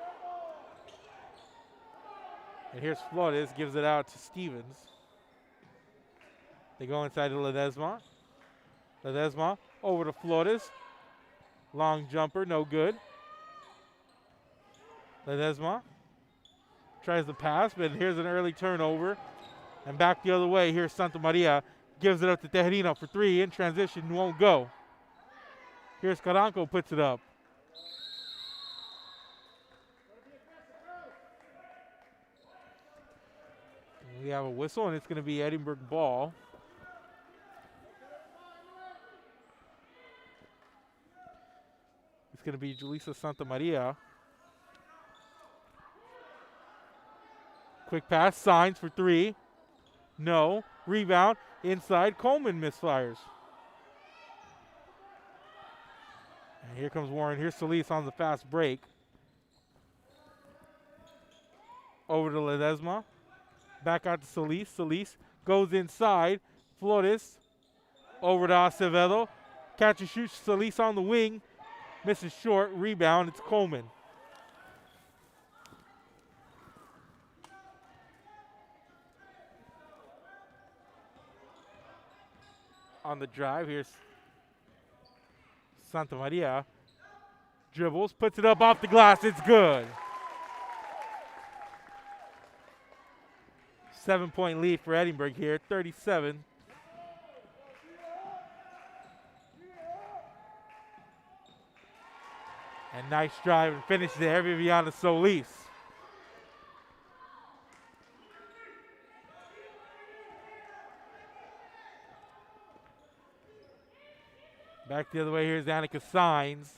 A: And here's Flores, gives it out to Stevens. They go inside to Ledesma. Ledesma over to Flores. Long jumper, no good. Ledesma tries to pass, but here's an early turnover. And back the other way, here's Santa Maria. Gives it up to Tejerino for three. In transition, won't go. Here's Caranco, puts it up. We have a whistle, and it's going to be Edinburg ball. It's going to be Julissa Santa Maria. Quick pass, signs for three. No. Rebound, inside. Coleman misfires. And here comes Warren. Here's Solis on the fast break. Over to Ledesma. Back out to Solis. Solis goes inside. Flores over to Acevedo. Catch and shoot. Solis on the wing. Misses short. Rebound. It's Coleman. On the drive, here's Santa Maria. Dribbles, puts it up off the glass. It's good. 7-point lead for Edinburg here, 37. And nice drive and finish there, Viviana Solis. Back the other way, here's Annika Signs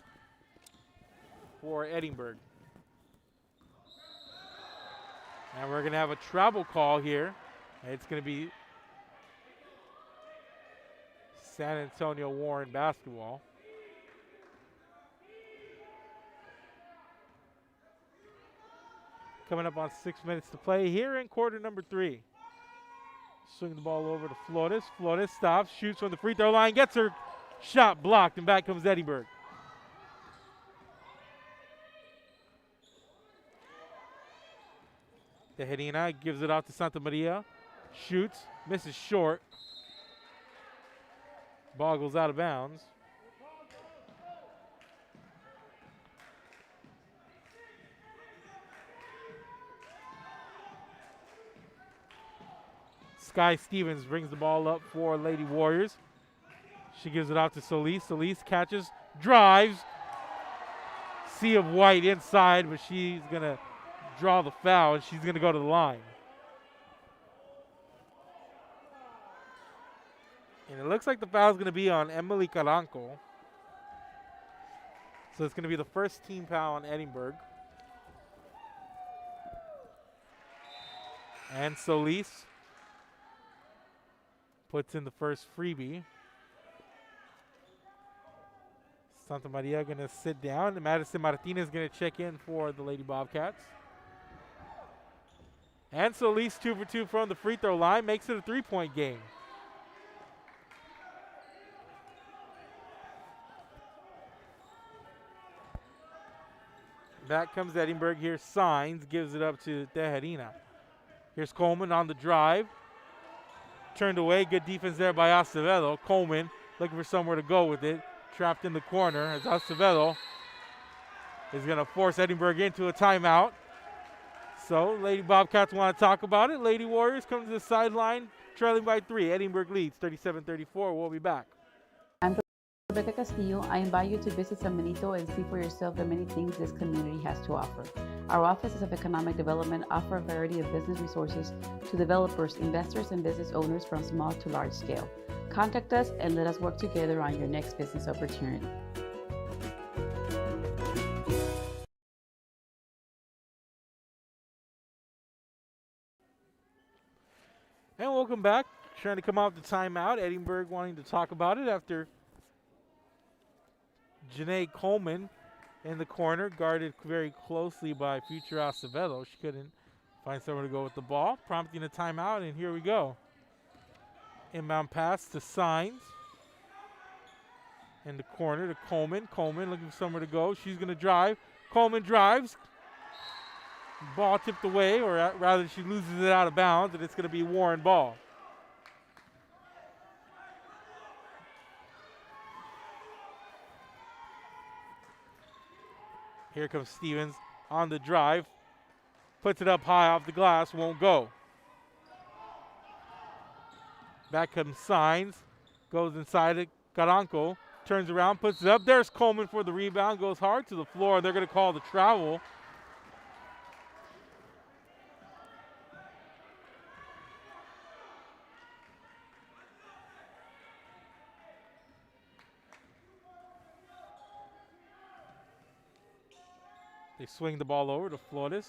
A: for Edinburg. And we're going to have a travel call here. It's going to be San Antonio Warren basketball. Coming up on 6 minutes to play here in quarter number 3. Swing the ball over to Flores. Flores stops, shoots from the free throw line, gets her shot blocked, and back comes Edinburg. Tejerina gives it off to Santa Maria. Shoots, misses short. Ball goes out of bounds. Sky Stevens brings the ball up for Lady Warriors. She gives it out to Solis. Solis catches, drives. Sea of white inside, but she's going to draw the foul, and she's going to go to the line. And it looks like the foul is going to be on Emily Caranco. So it's going to be the first team foul on Edinburg. And Solis puts in the first freebie. Santa Maria going to sit down, and Madison Martinez going to check in for the Lady Bobcats. And Solis 2 for 2 from the free throw line, makes it a 3-point game. Back comes Edinburg here, signs, gives it up to Tejerina. Here's Coleman on the drive. Turned away, good defense there by Acevedo. Coleman looking for somewhere to go with it. Trapped in the corner as Acevedo is going to force Edinburg into a timeout. So Lady Bobcats want to talk about it. Lady Warriors come to the sideline, trailing by 3. Edinburg leads 37-34. We'll be back.
E: I'm Rebecca Castillo. I invite you to visit San Benito and see for yourself the many things this community has to offer. Our offices of economic development offer a variety of business resources to developers, investors, and business owners from small to large scale. Contact us and let us work together on your next business opportunity.
A: And welcome back. Trying to come off the timeout. Edinburg wanting to talk about it after Janae Coleman in the corner, guarded very closely by future Acevedo. She couldn't find somewhere to go with the ball, prompting a timeout, and here we go. Inbound pass to Signs. In the corner to Coleman. Coleman looking for somewhere to go. She's going to drive. Coleman drives. Ball tipped away, or rather she loses it out of bounds, and it's going to be Warren ball. Here comes Stevens on the drive. Puts it up high off the glass, won't go. Back comes Signs. Goes inside it. Caranco turns around, puts it up. There's Coleman for the rebound. Goes hard to the floor. They're going to call the travel. They swing the ball over to Flores.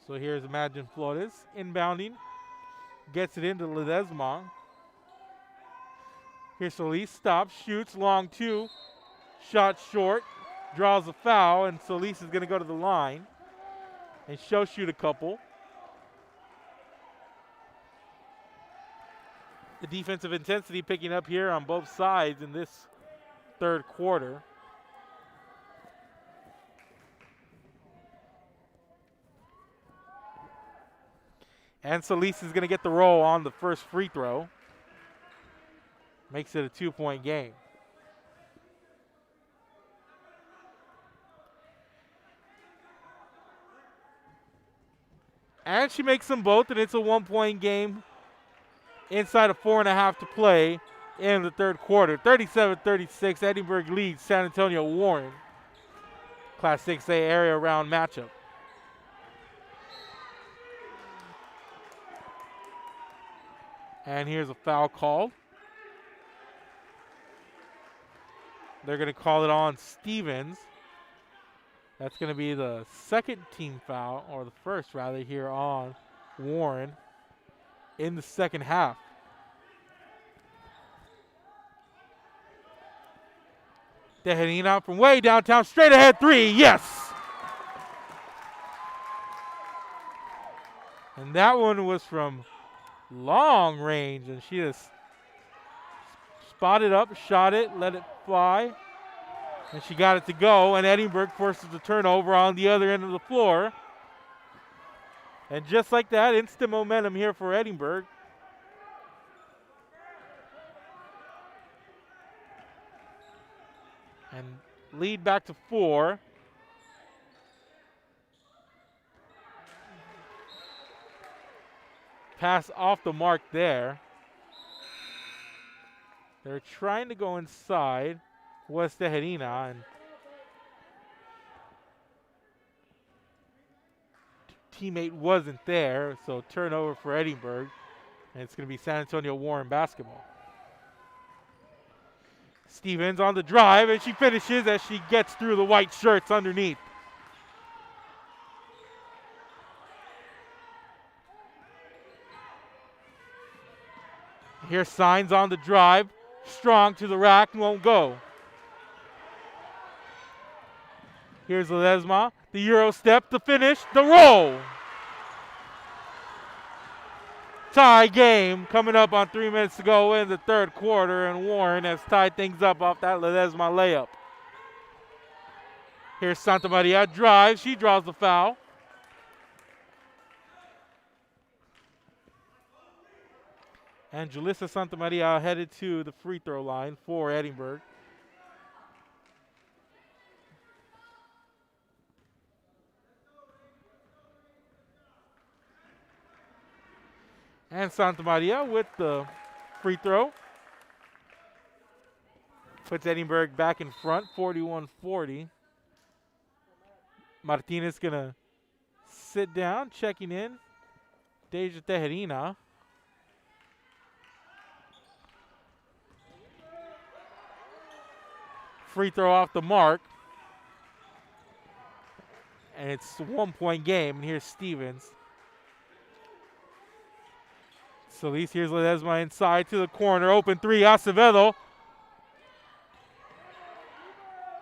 A: So here's Imagine Flores inbounding. Gets it into Ledesma. Here's Solis. Stops, shoots, long 2. Shot short. Draws a foul, and Solis is going to go to the line and shoot a couple. The defensive intensity picking up here on both sides in this third quarter. And Solis is going to get the roll on the first free throw. Makes it a 2-point game. And she makes them both, and it's a 1-point game inside of 4.5 to play in the third quarter. 37-36, Edinburg leads San Antonio Warren. Class 6A area round matchup. And here's a foul call. They're going to call it on Stevens. That's going to be the second team foul, or the first rather, here on Warren in the second half. Tejerina from way downtown, straight ahead three, yes! And that one was from long range, and she just spotted up, shot it, let it fly, and she got it to go, and Edinburg forces the turnover on the other end of the floor. And just like that, instant momentum here for Edinburg. And lead back to 4. Pass off the mark there. They're trying to go inside. Was Tejerina, and teammate wasn't there, so turnover for Edinburg, and it's going to be San Antonio Warren basketball. Stevens on the drive, and she finishes as she gets through the white shirts underneath. Here's Signs on the drive, strong to the rack, won't go. Here's Ledesma, the Euro step, the finish, the roll. Tie game coming up on 3 minutes to go in the third quarter, and Warren has tied things up off that Ledesma layup. Here's Santa Maria, drives, she draws the foul. And Julissa Santa Maria headed to the free throw line for Edinburg. And Santa Maria with the free throw. Puts Edinburg back in front, 41-40. Martinez gonna sit down, checking in. Deja Tejerina. Free throw off the mark. And it's a 1-point game, and here's Stevens. Solis, here's Ledesma inside to the corner. Open three, Acevedo.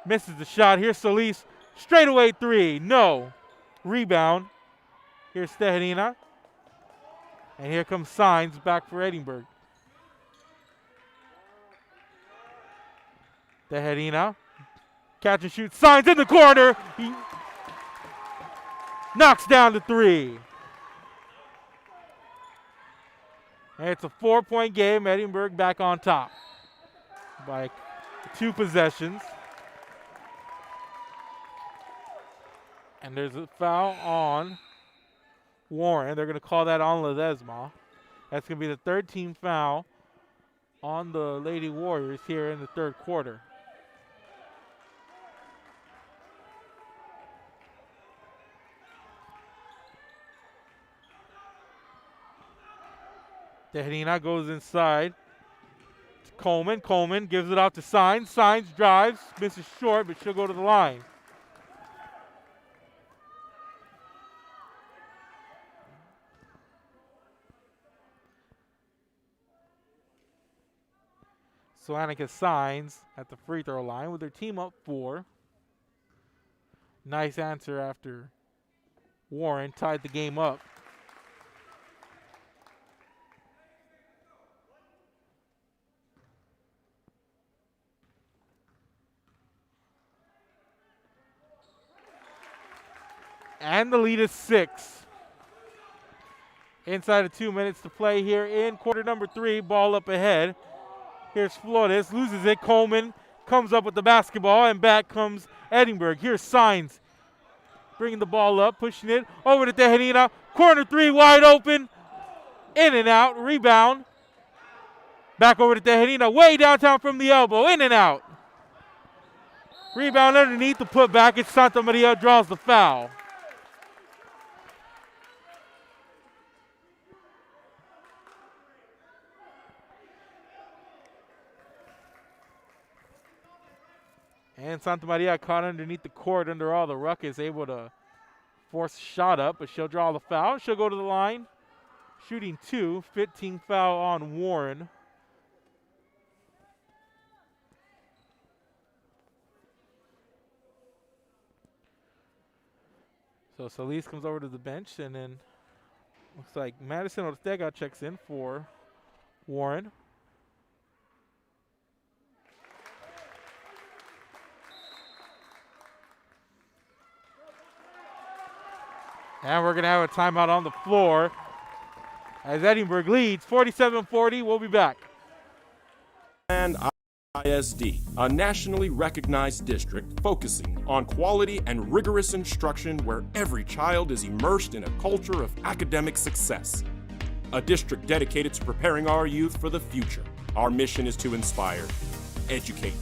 A: Misses the shot. Here's Solis. Straightaway three. No. Rebound. Here's Tejerina. And here comes Signs back for Edinburg. Tejerina. Catch and shoot. Signs in the corner. He knocks down the three. And it's a 4-point game. Edinburg back on top by 2 possessions. And there's a foul on Warren. They're going to call that on Ledesma. That's going to be the third team foul on the Lady Warriors here in the third quarter. Tejerina goes inside to Coleman. Coleman gives it out to Signs. Signs drives, misses short, but she'll go to the line. So Annika Signs at the free throw line with their team up 4. Nice answer after Warren tied the game up. And the lead is 6. Inside of 2 minutes to play here in quarter number 3. Ball up ahead. Here's Flores, loses it. Coleman comes up with the basketball, and back comes Edinburg. Here's Signs bringing the ball up, pushing it over to Tejerina. Corner 3 wide open. In and out. Rebound. Back over to Tejerina. Way downtown from the elbow. In and out. Rebound underneath the putback. It's Santa Maria draws the foul. And Santa Maria caught underneath the court under all the ruckus, able to force a shot up, but she'll draw the foul. She'll go to the line, shooting 2, 15 foul on Warren. So Solis comes over to the bench, and then looks like Madison Ortega checks in for Warren. And we're going to have a timeout on the floor as Edinburg leads 47-40. We'll be back.
F: And ISD, a nationally recognized district focusing on quality and rigorous instruction where every child is immersed in a culture of academic success. A district dedicated to preparing our youth for the future. Our mission is to inspire, educate,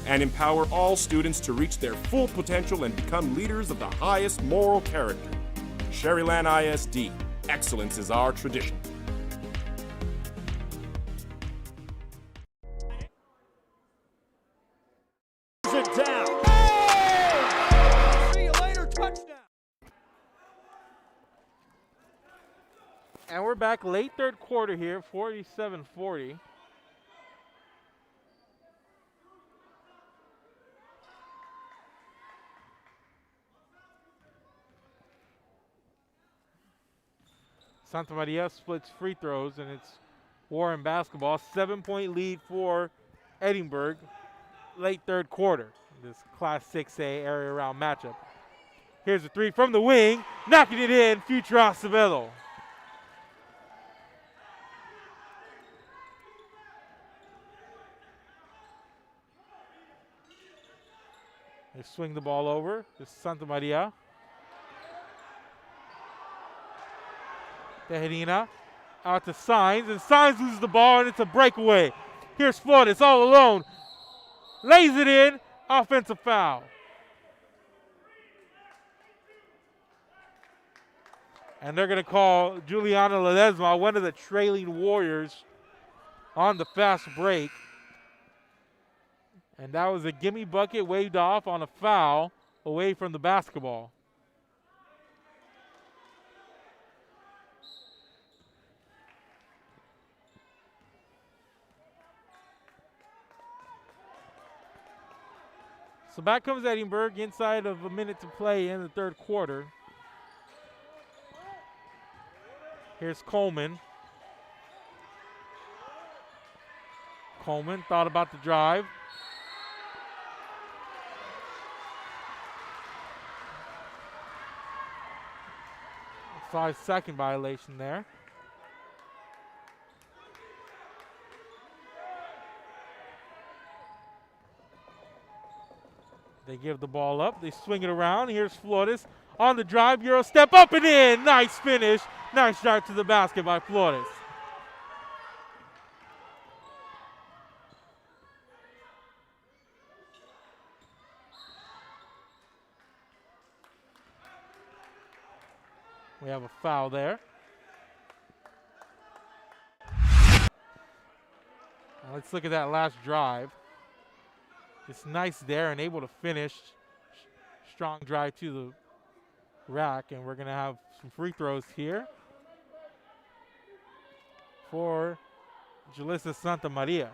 F: and empower all students to reach their full potential and become leaders of the highest moral character. Sherryland ISD, excellence is our tradition.
D: Down. Oh! See you later, touchdown.
A: And we're back late third quarter here, 47-40. Santa Maria splits free throws, and it's Warren basketball. 7-point lead for Edinburg, late third quarter. This Class 6A area round matchup. Here's a three from the wing, knocking it in, future Acevedo. They swing the ball over to Santa Maria. Tejerina out to Sainz, and Sainz loses the ball, and it's a breakaway. Here's Flores all alone. Lays it in, offensive foul. And they're going to call Juliana Ledesma, one of the trailing Warriors, on the fast break. And that was a gimme bucket waved off on a foul away from the basketball. So back comes Edinburg inside of a minute to play in the third quarter. Here's Coleman. Coleman thought about the drive. A 5-second violation there. They give the ball up. They swing it around. Here's Flores on the drive. Euro step up and in. Nice finish. Nice shot to the basket by Flores. We have a foul there. Now let's look at that last drive. It's nice there and able to finish. Strong drive to the rack, and we're going to have some free throws here for Julissa Santa Maria.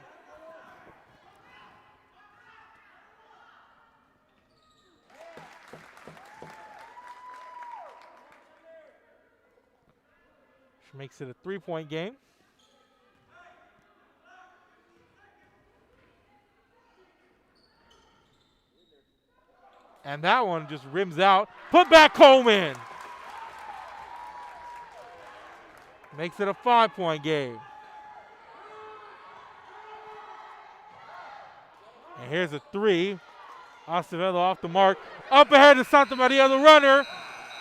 A: She makes it a 3-point game. And that one just rims out. Put back Coleman. Makes it a 5-point game. And here's a three. Acevedo off the mark. Up ahead to Santa Maria, the runner.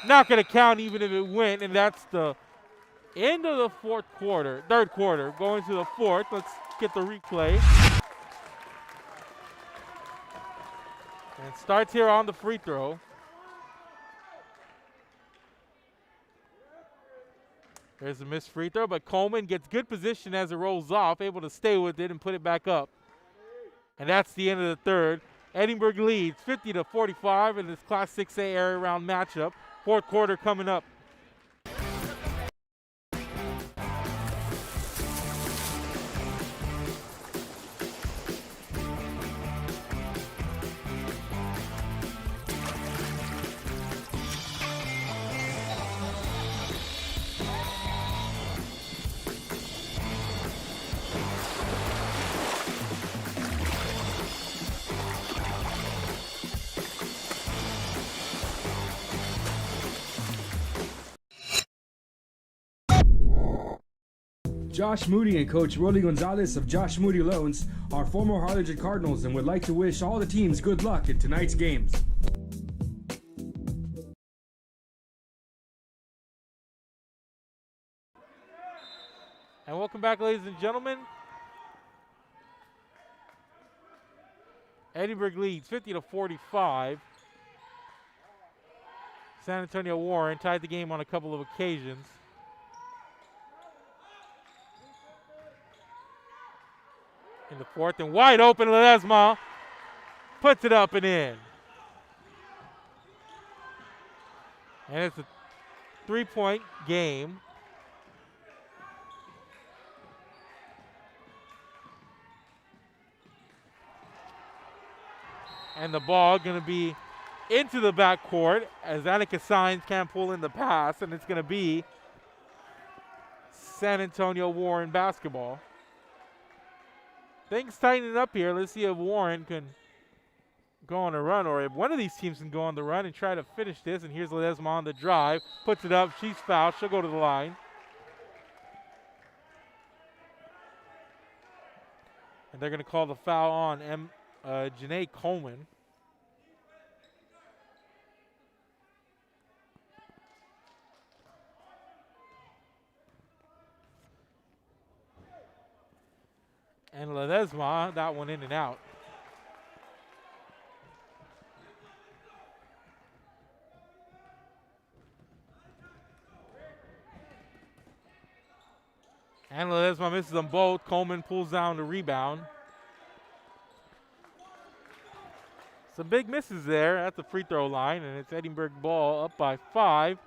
A: Not going to count even if it went. And that's the end of the third quarter. Going to the fourth. Let's get the replay. And starts here on the free throw. There's a missed free throw, but Coleman gets good position as it rolls off, able to stay with it and put it back up. And that's the end of the third. Edinburg leads 50-45 in this Class 6A area round matchup. Fourth quarter coming up.
G: Josh Moody and Coach Rolly Gonzalez of Josh Moody Loans are former Harlingen Cardinals and would like to wish all the teams good luck in tonight's games.
A: And welcome back, ladies and gentlemen. Edinburg leads 50-45. San Antonio Warren tied the game on a couple of occasions. In the fourth, and wide open, Ledesma puts it up and in. And it's a 3-point game. And the ball going to be into the backcourt as Annika Saenz can't pull in the pass, and it's going to be San Antonio Warren basketball. Things tightening up here. Let's see if Warren can go on a run, or if one of these teams can go on the run and try to finish this. And here's Ledesma on the drive. Puts it up. She's fouled. She'll go to the line. And they're going to call the foul on Janae Coleman. And Ledesma, that one in and out. And Ledesma misses them both. Coleman pulls down the rebound. Some big misses there at the free throw line, and it's Edinburg ball up by 5.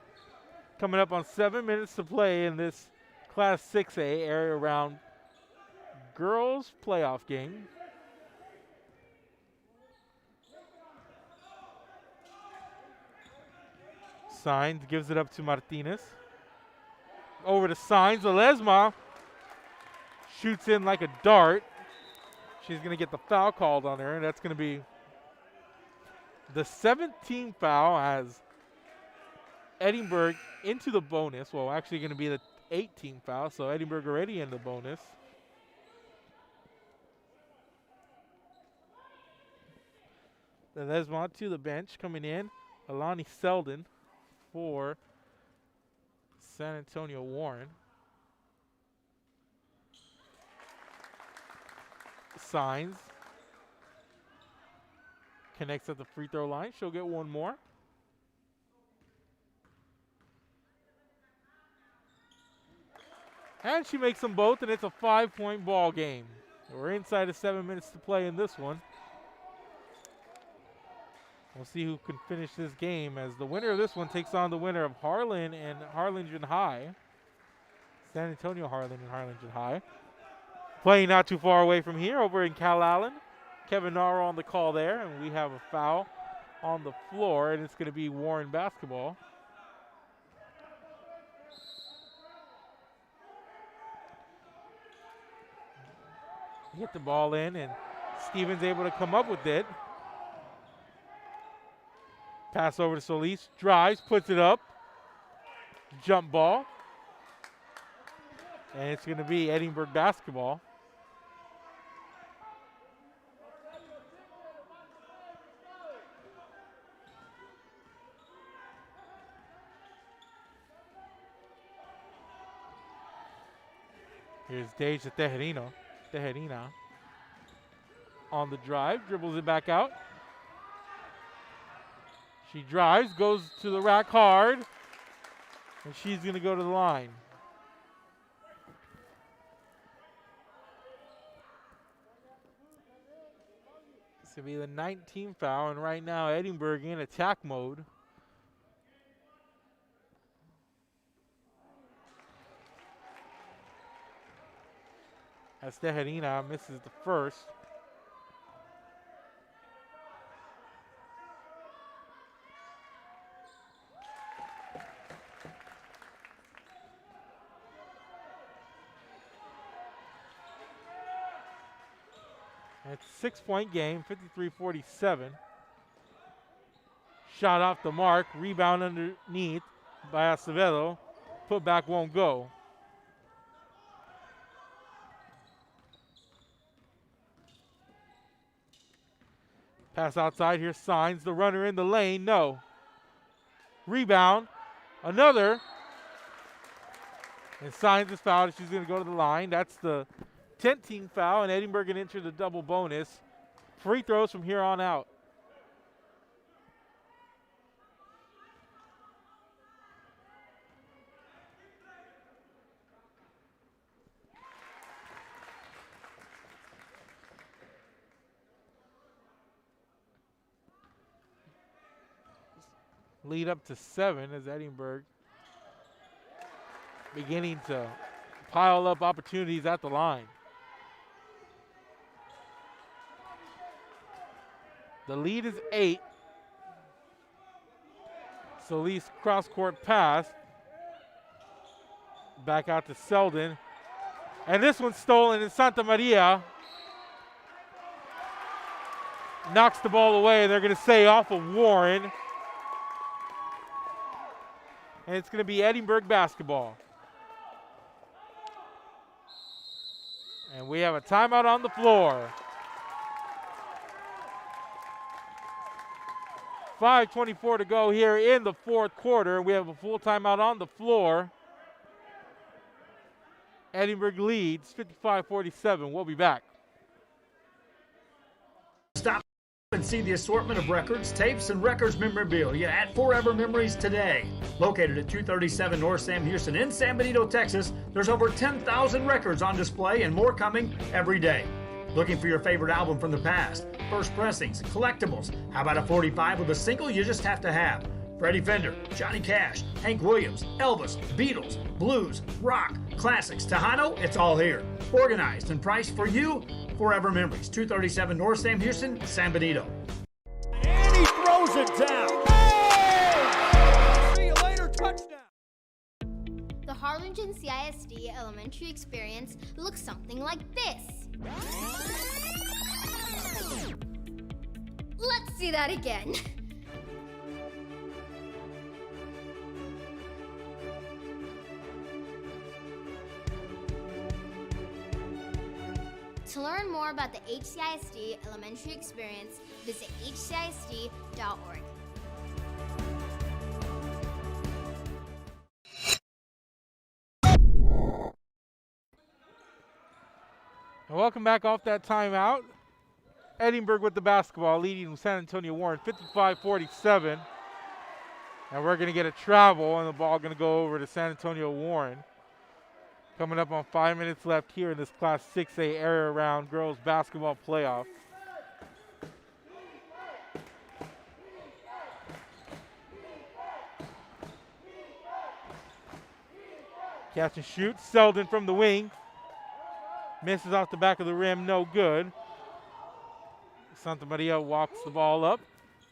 A: Coming up on 7 minutes to play in this Class 6A area round girls playoff game. Saenz gives it up to Martinez. Over to Saenz. Ledesma shoots in like a dart. She's going to get the foul called on her, and that's going to be the 17th foul as Edinburg into the bonus. Well, actually going to be the 18th foul, so Edinburg already in the bonus. Ledesma to the bench coming in. Alani Selden for San Antonio Warren. Saenz connects at the free throw line. She'll get one more. And she makes them both, and it's a 5-point ball game. We're inside of 7 minutes to play in this one. We'll see who can finish this game as the winner of this one takes on the winner of Harlan and Harlingen High. San Antonio Harlan and Harlingen High. Playing not too far away from here over in Calallen. Kevin Naro on the call there, and we have a foul on the floor, and it's going to be Warren basketball. Get the ball in, and Stevens able to come up with it. Pass over to Solis, drives, puts it up. Jump ball. And it's going to be Edinburg basketball. Here's Deja Tejerina on the drive, dribbles it back out. She drives, goes to the rack hard, and she's going to go to the line. It's going to be the 19th foul, and right now Edinburgh in attack mode. As Tejerina misses the first. It's a 6-point game, 53-47. Shot off the mark, rebound underneath by Acevedo. Put back won't go. Pass outside, here Signs, the runner in the lane, no. Rebound, another. And Signs is fouled, she's gonna go to the line. That's the 10th team foul, and Edinburgh can enter the double bonus. Free throws from here on out. Lead up to 7 as Edinburgh beginning to pile up opportunities at the line. The lead is 8. Solis cross-court pass. Back out to Selden. And this one's stolen, and Santa Maria knocks the ball away. They're going to say off of Warren. And it's going to be Edinburgh basketball. And we have a timeout on the floor. 5:24 to go here in the fourth quarter. We have a full timeout on the floor. Edinburgh leads 55-47. We'll be back.
C: Stop and see the assortment of records, tapes, and records memorabilia at Forever Memories today. Located at 237 North Sam Houston in San Benito, Texas, there's over 10,000 records on display and more coming every day. Looking for your favorite album from the past, first pressings, collectibles? How about a 45 with a single you just have to have? Freddie Fender, Johnny Cash, Hank Williams, Elvis, Beatles, blues, rock, classics, Tejano, it's all here. Organized and priced for you. Forever Memories, 237 North Sam Houston, San Benito.
D: And he throws it down. Oh! See you later, touchdown.
H: The Harlingen CISD elementary experience looks something like this. Let's see that again. To learn more about the HCISD elementary experience, visit hcisd.org.
A: And welcome back off that timeout. Edinburgh with the basketball, leading San Antonio Warren 55-47. And we're going to get a travel, and the ball going to go over to San Antonio Warren. Coming up on 5 minutes left here in this Class 6A area round girls basketball playoff. Catch and shoot. Selden from the wing. Misses off the back of the rim, no good. Santa Maria walks the ball up.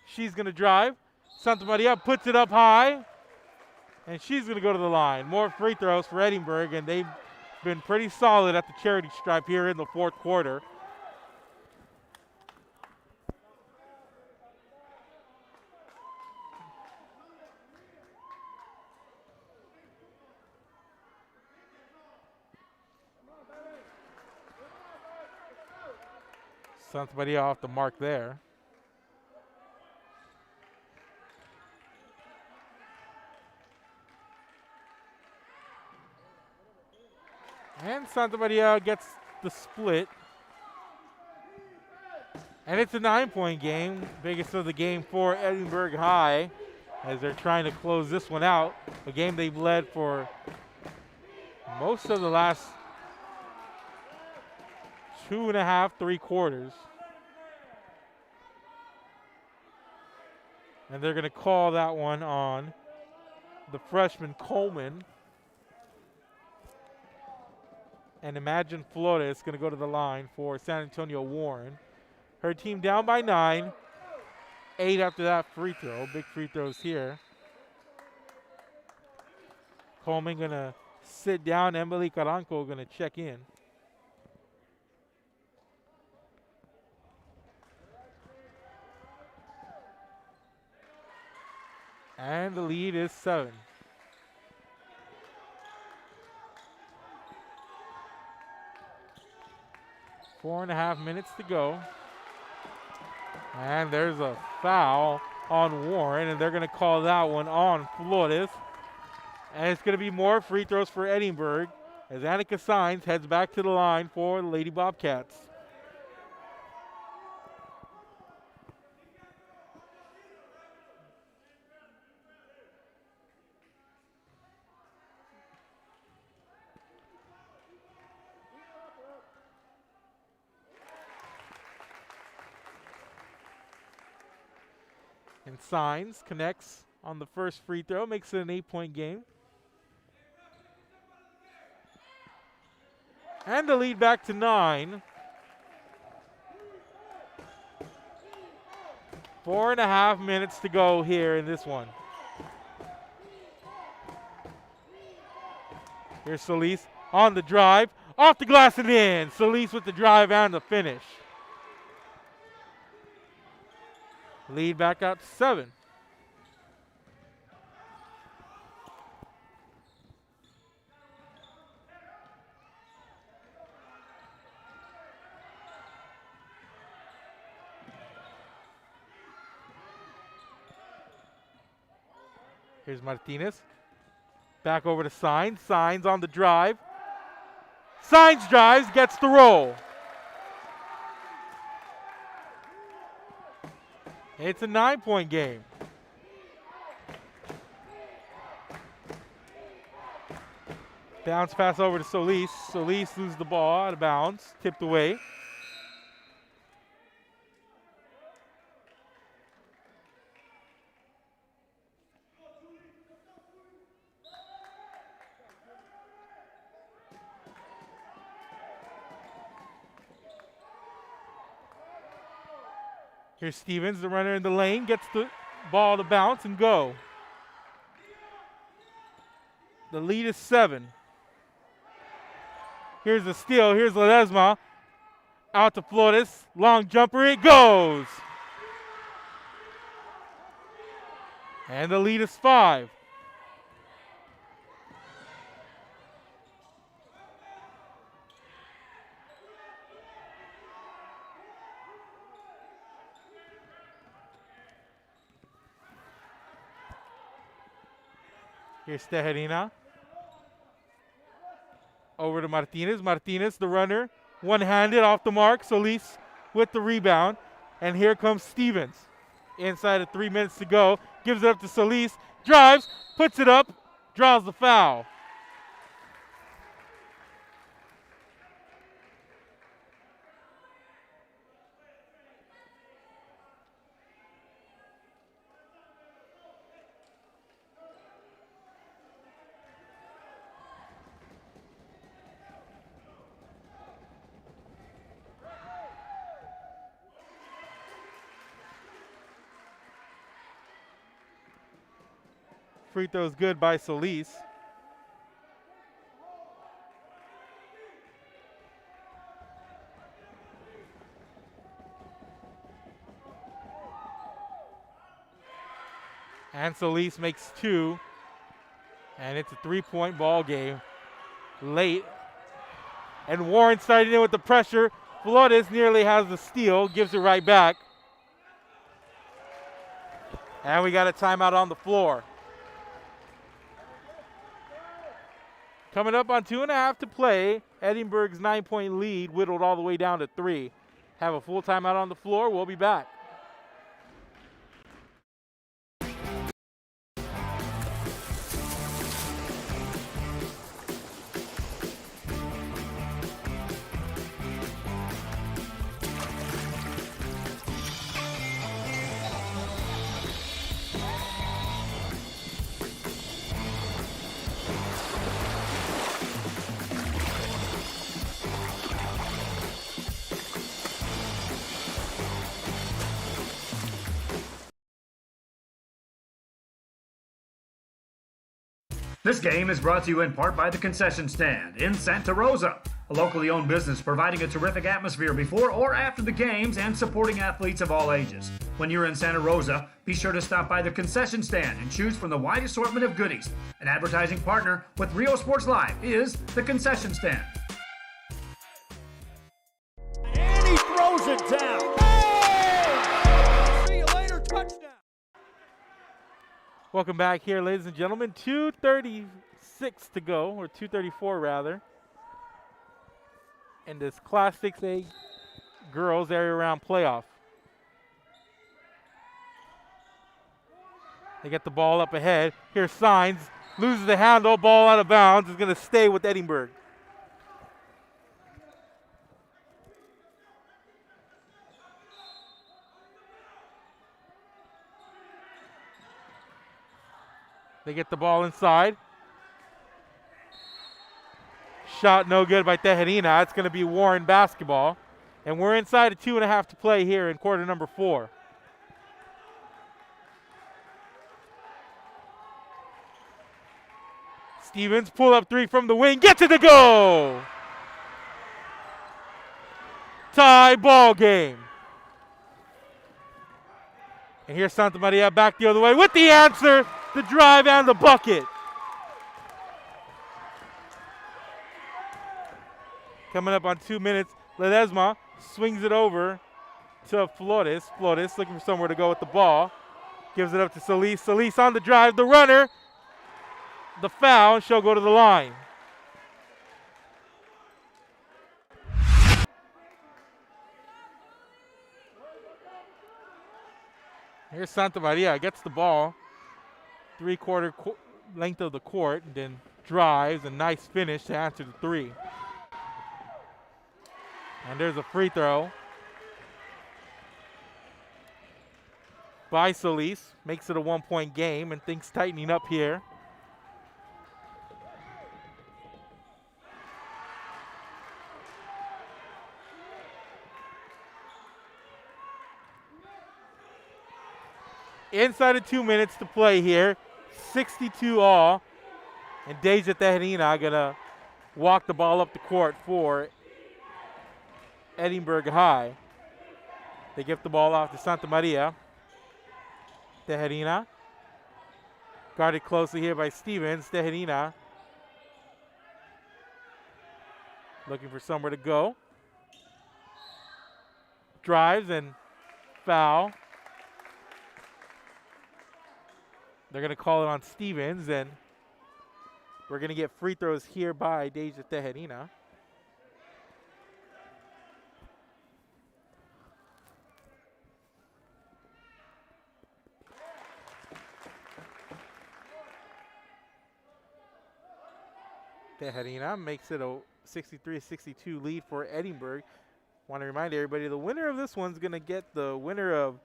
A: She's going to drive. Santa Maria puts it up high. And she's going to go to the line. More free throws for Edinburgh, and they've been pretty solid at the charity stripe here in the fourth quarter. Santa Maria off the mark there. And Santa Maria gets the split. And it's a 9-point game, biggest of the game for Edinburg High, as they're trying to close this one out. A game they've led for most of the last 2.5, 3 quarters. And they're going to call that one on the freshman Coleman. And Imagine Flores going to go to the line for San Antonio Warren. Her team down by 9. 8 after that free throw. Big free throws here. Coleman going to sit down. Emily Caranco going to check in. And the lead is 7. Four and a half minutes to go. And there's a foul on Warren, and they're going to call that one on Flores. And it's going to be more free throws for Edinburg as Annika Saenz heads back to the line for the Lady Bobcats. And Saenz connects on the first free throw, makes it an 8-point game. And the lead back to 9. 4.5 minutes to go here in this one. Here's Solis on the drive, off the glass and in. Solis with the drive and the finish. Lead back out to 7. Here's Martinez. Back over to Saenz. Saenz on the drive. Saenz drives, gets the roll. It's a 9-point game. Bounce pass over to Solis. Solis loses the ball out of bounds. Tipped away. Here's Stevens, the runner in the lane, gets the ball to bounce and go. The lead is 7. Here's the steal. Here's Ledesma. Out to Flores. Long jumper. It goes. And the lead is 5. Here's Tejerina. Over to Martinez. Martinez, the runner, one-handed off the mark. Solis with the rebound. And here comes Stevens. Inside of 3 minutes to go. Gives it up to Solis. Drives, puts it up, draws the foul. Free throw's good by Solis. And Solis makes 2. And it's a 3-point ball game. Late. And Warren starting in with the pressure. Flores nearly has the steal, gives it right back. And we got a timeout on the floor. Coming up on 2.5 to play, Edinburg's 9-point lead whittled all the way down to 3. Have a full timeout on the floor. We'll be back.
C: This game is brought to you in part by the Concession Stand in Santa Rosa, a locally owned business providing a terrific atmosphere before or after the games and supporting athletes of all ages. When you're in Santa Rosa, be sure to stop by the Concession Stand and choose from the wide assortment of goodies. An advertising partner with Rio Sports Live is the Concession Stand.
D: And he throws it down. Oh! See you later, touchdown.
A: Welcome back here, ladies and gentlemen. 2:36 to go, or 2:34 rather, in this Class 6A girls area round playoff. They get the ball up ahead. Here's Signs, loses the handle, ball out of bounds. Is going to stay with Edinburg. They get the ball inside. Shot no good by Tejerina. It's going to be Warren basketball. And we're inside of 2.5 to play here in quarter number 4. Stevens, pull up 3 from the wing, gets it to go! Tie ball game. And here's Santa Maria back the other way with the answer, the drive and the bucket. Coming up on 2 minutes, Ledesma swings it over to Flores. Flores looking for somewhere to go with the ball. Gives it up to Solis. Solis on the drive, the runner. The foul, and she'll go to the line. Here's Santa Maria, gets the ball. 3/4 length of the court, and then drives, a nice finish to answer the 3. And there's a free throw by Solis. Makes it a 1-point game, and things tightening up here. Inside of 2 minutes to play here. 62 all. And Deja Tejerina gonna walk the ball up the court for Edinburg High. They give the ball off to Santa Maria. Tejerina. Guarded closely here by Stevens. Tejerina. Looking for somewhere to go. Drives and foul. They're going to call it on Stevens, and we're going to get free throws here by Deja Tejerina. Tejerina makes it a 63-62 lead for Edinburg. Want to remind everybody, the winner of this one's going to get the winner of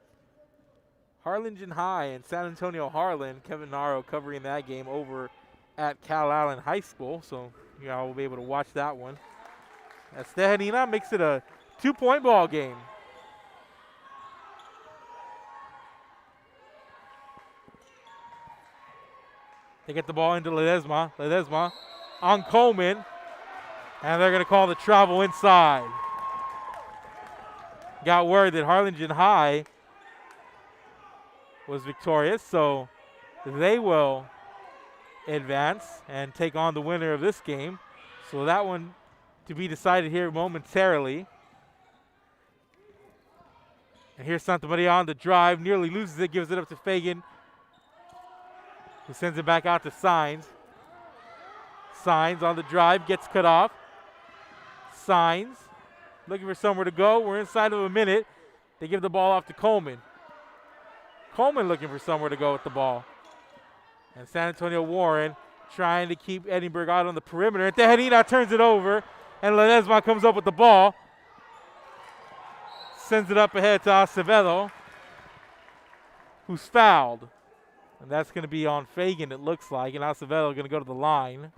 A: Harlingen High and San Antonio Harlan. Kevin Naro covering that game over at Cal Allen High School. So you all will be able to watch that one. As Tejerina makes it a 2-point ball game. They get the ball into Ledesma. Ledesma on Coleman. And they're going to call the travel inside. Got word that Harlingen High was victorious, so they will advance and take on the winner of this game. So that one to be decided here momentarily. And here's Santa Maria on the drive, nearly loses it, gives it up to Fagan, who sends it back out to Signs. Signs on the drive, gets cut off. Signs looking for somewhere to go. We're inside of a minute. They give the ball off to Coleman. Coleman looking for somewhere to go with the ball. And San Antonio Warren trying to keep Edinburg out on the perimeter. And Tejerina turns it over, and Ledesma comes up with the ball. Sends it up ahead to Acevedo, who's fouled. And that's going to be on Fagan, it looks like. And Acevedo going to go to the line.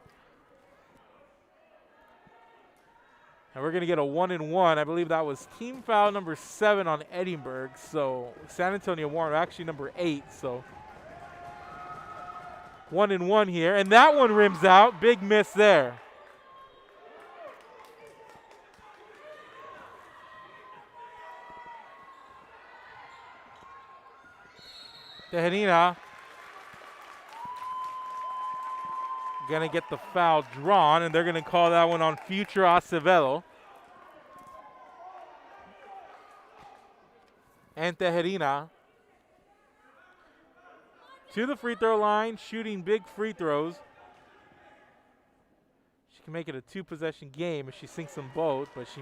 A: And we're going to get a 1-and-1. I believe that was team foul number 7 on Edinburg. So San Antonio Warren, actually number 8. So 1-1 here. And that one rims out. Big miss there. Tejerina gonna get the foul drawn, and they're gonna call that one on future Acevedo. And Tejerina to the free throw line, shooting big free throws. She can make it a 2-possession game if she sinks them both, but she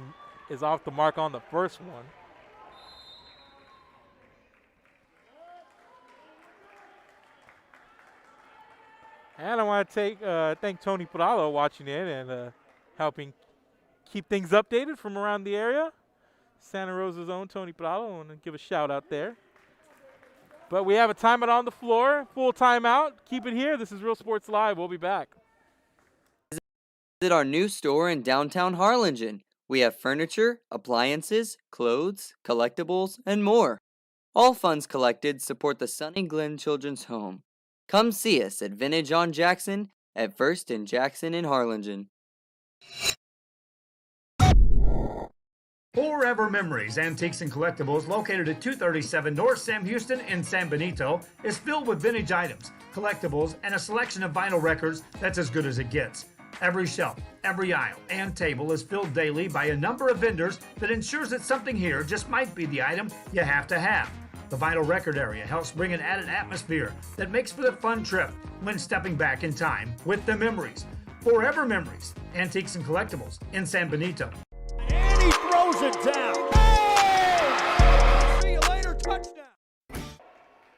A: is off the mark on the first one. And I want to thank Tony Prado watching it and helping keep things updated from around the area. Santa Rosa's own Tony Prado, I want to give a shout out there. But we have a timeout on the floor, full timeout. Keep it here. This is Real Sports Live. We'll be back.
I: Visit our new store in downtown Harlingen. We have furniture, appliances, clothes, collectibles, and more. All funds collected support the Sunny Glen Children's Home. Come see us at Vintage on Jackson at First and Jackson in Harlingen.
C: Forever Memories, Antiques and Collectibles, located at 237 North Sam Houston in San Benito, is filled with vintage items, collectibles, and a selection of vinyl records that's as good as it gets. Every shelf, every aisle, and table is filled daily by a number of vendors that ensures that something here just might be the item you have to have. The vinyl record area helps bring an added atmosphere that makes for the fun trip when stepping back in time with the memories. Forever Memories, Antiques and Collectibles in San Benito.
D: And he throws it down. Oh! See you later, touchdown.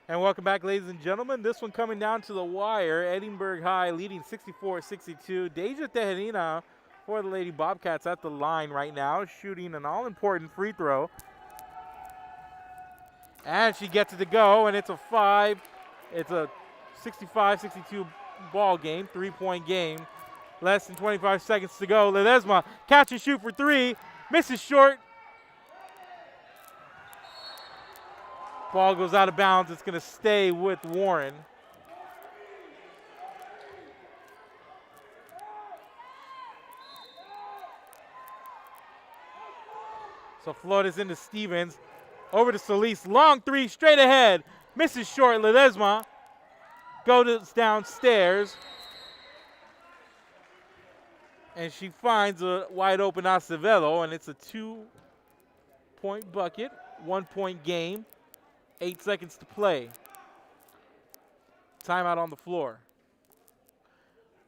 A: And welcome back, ladies and gentlemen. This one coming down to the wire. Edinburg High leading 64-62. Deja Tejerina for the Lady Bobcats at the line right now, shooting an all-important free throw. And she gets it to go, and it's a 65-62 ball game, 3-point game. Less than 25 seconds to go. Ledesma catch and shoot for 3, misses short. Ball goes out of bounds. It's going to stay with Warren. So Flores into Stevens. Over to Solis. Long 3, straight ahead. Misses short. Ledesma goes downstairs. And she finds a wide open Acevedo, and it's a 2-point bucket, 1-point game, 8 seconds to play. Timeout on the floor.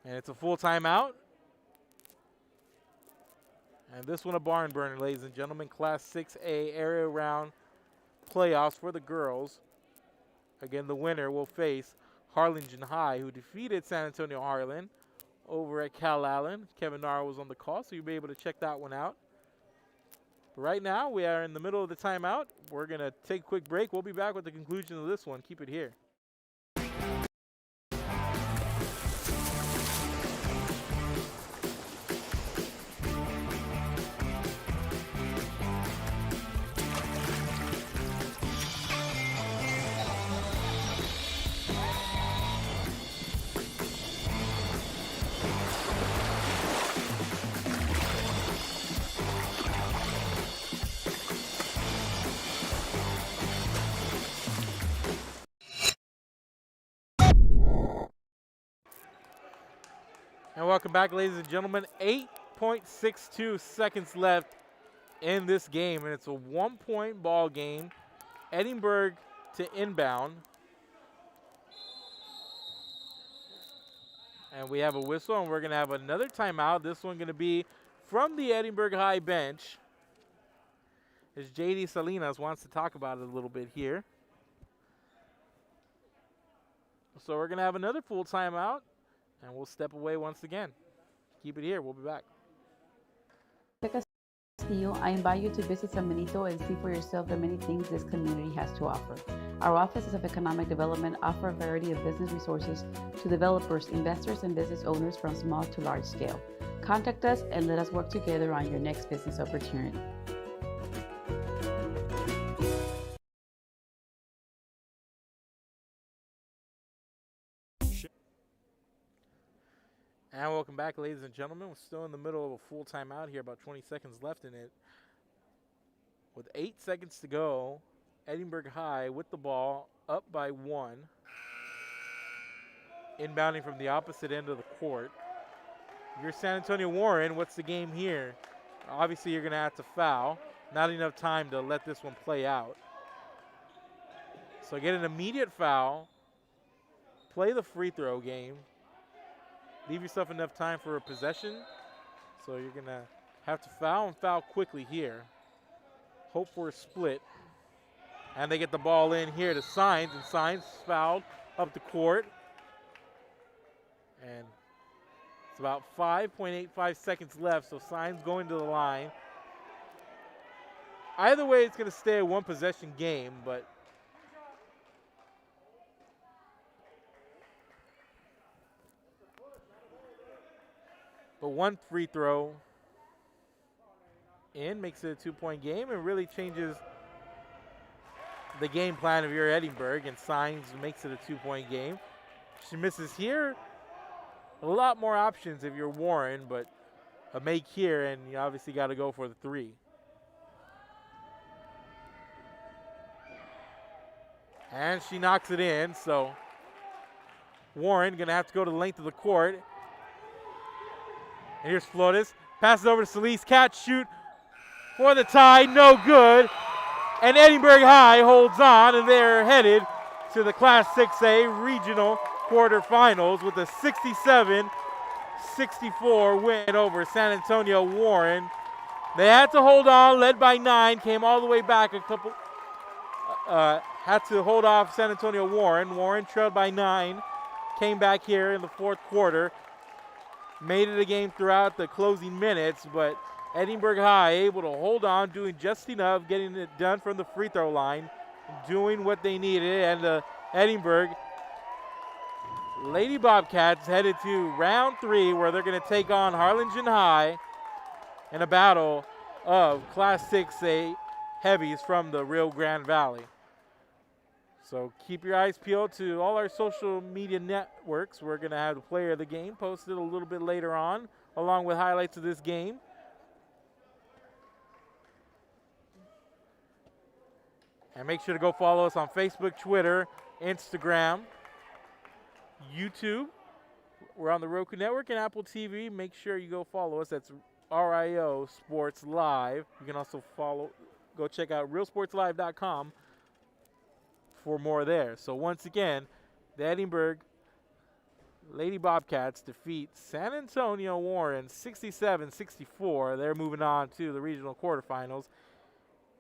A: And it's a full timeout. And this one a barn burner, ladies and gentlemen. Class 6A area round playoffs for the girls. Again, the winner will face Harlingen High, who defeated San Antonio Harlan over at Cal Allen. Kevin Nara was on the call, so you'll be able to check that one out. But right now, we are in the middle of the timeout. We're going to take a quick break. We'll be back with the conclusion of this one. Keep it here. And welcome back, ladies and gentlemen. 8.62 seconds left in this game, and it's a 1-point ball game. Edinburg to inbound. And we have a whistle, and we're going to have another timeout. This one going to be from the Edinburg High bench, as J.D. Salinas wants to talk about it a little bit here. So we're going to have another full timeout. And we'll step away once again. Keep it here. We'll be back.
E: I invite you to visit San Benito and see for yourself the many things this community has to offer. Our offices of economic development offer a variety of business resources to developers, investors, and business owners from small to large scale. Contact us and let us work together on your next business opportunity.
A: And welcome back, ladies and gentlemen. We're still in the middle of a full timeout here, about 20 seconds left in it. With 8 seconds to go, Edinburg High with the ball, up by 1. Inbounding from the opposite end of the court. You're San Antonio Warren. What's the game here? Obviously, you're going to have to foul. Not enough time to let this one play out. So get an immediate foul. Play the free throw game. Leave yourself enough time for a possession. So you're going to have to foul and foul quickly here. Hope for a split. And they get the ball in here to Signs, and Signs fouled up the court. And it's about 5.85 seconds left, so Signs going to the line. Either way, it's going to stay a one-possession game, but one free throw in makes it a 2-point game and really changes the game plan of your Edinburg, and Signs makes it a 2-point game. She misses here. A lot more options if you're Warren, but a make here, and you obviously got to go for the 3. And she knocks it in, so Warren going to have to go to the length of the court. And here's Flores. Passes over to Solis. Catch, shoot for the tie. No good. And Edinburg High holds on, and they're headed to the Class 6A Regional quarterfinals with a 67-64 win over San Antonio Warren. They had to hold on, led by 9, came all the way back a couple, had to hold off San Antonio Warren. Warren trailed by 9, came back here in the fourth quarter, made it a game throughout the closing minutes, but Edinburg High able to hold on, doing just enough, getting it done from the free throw line, doing what they needed, and Edinburg Lady Bobcats headed to round 3, where they're going to take on Harlingen High in a battle of Class 6A heavies from the Rio Grande Valley. So keep your eyes peeled to all our social media networks. We're going to have the player of the game posted a little bit later on, along with highlights of this game. And make sure to go follow us on Facebook, Twitter, Instagram, YouTube. We're on the Roku Network and Apple TV. Make sure you go follow us. That's RIO Sports Live. You can also go check out realsportslive.com for more there. So once again, the Edinburg Lady Bobcats defeat San Antonio Warren 67-64. They're moving on to the regional quarterfinals.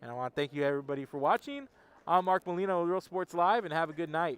A: And I want to thank you everybody for watching. I'm Mark Molino with Real Sports Live, and have a good night.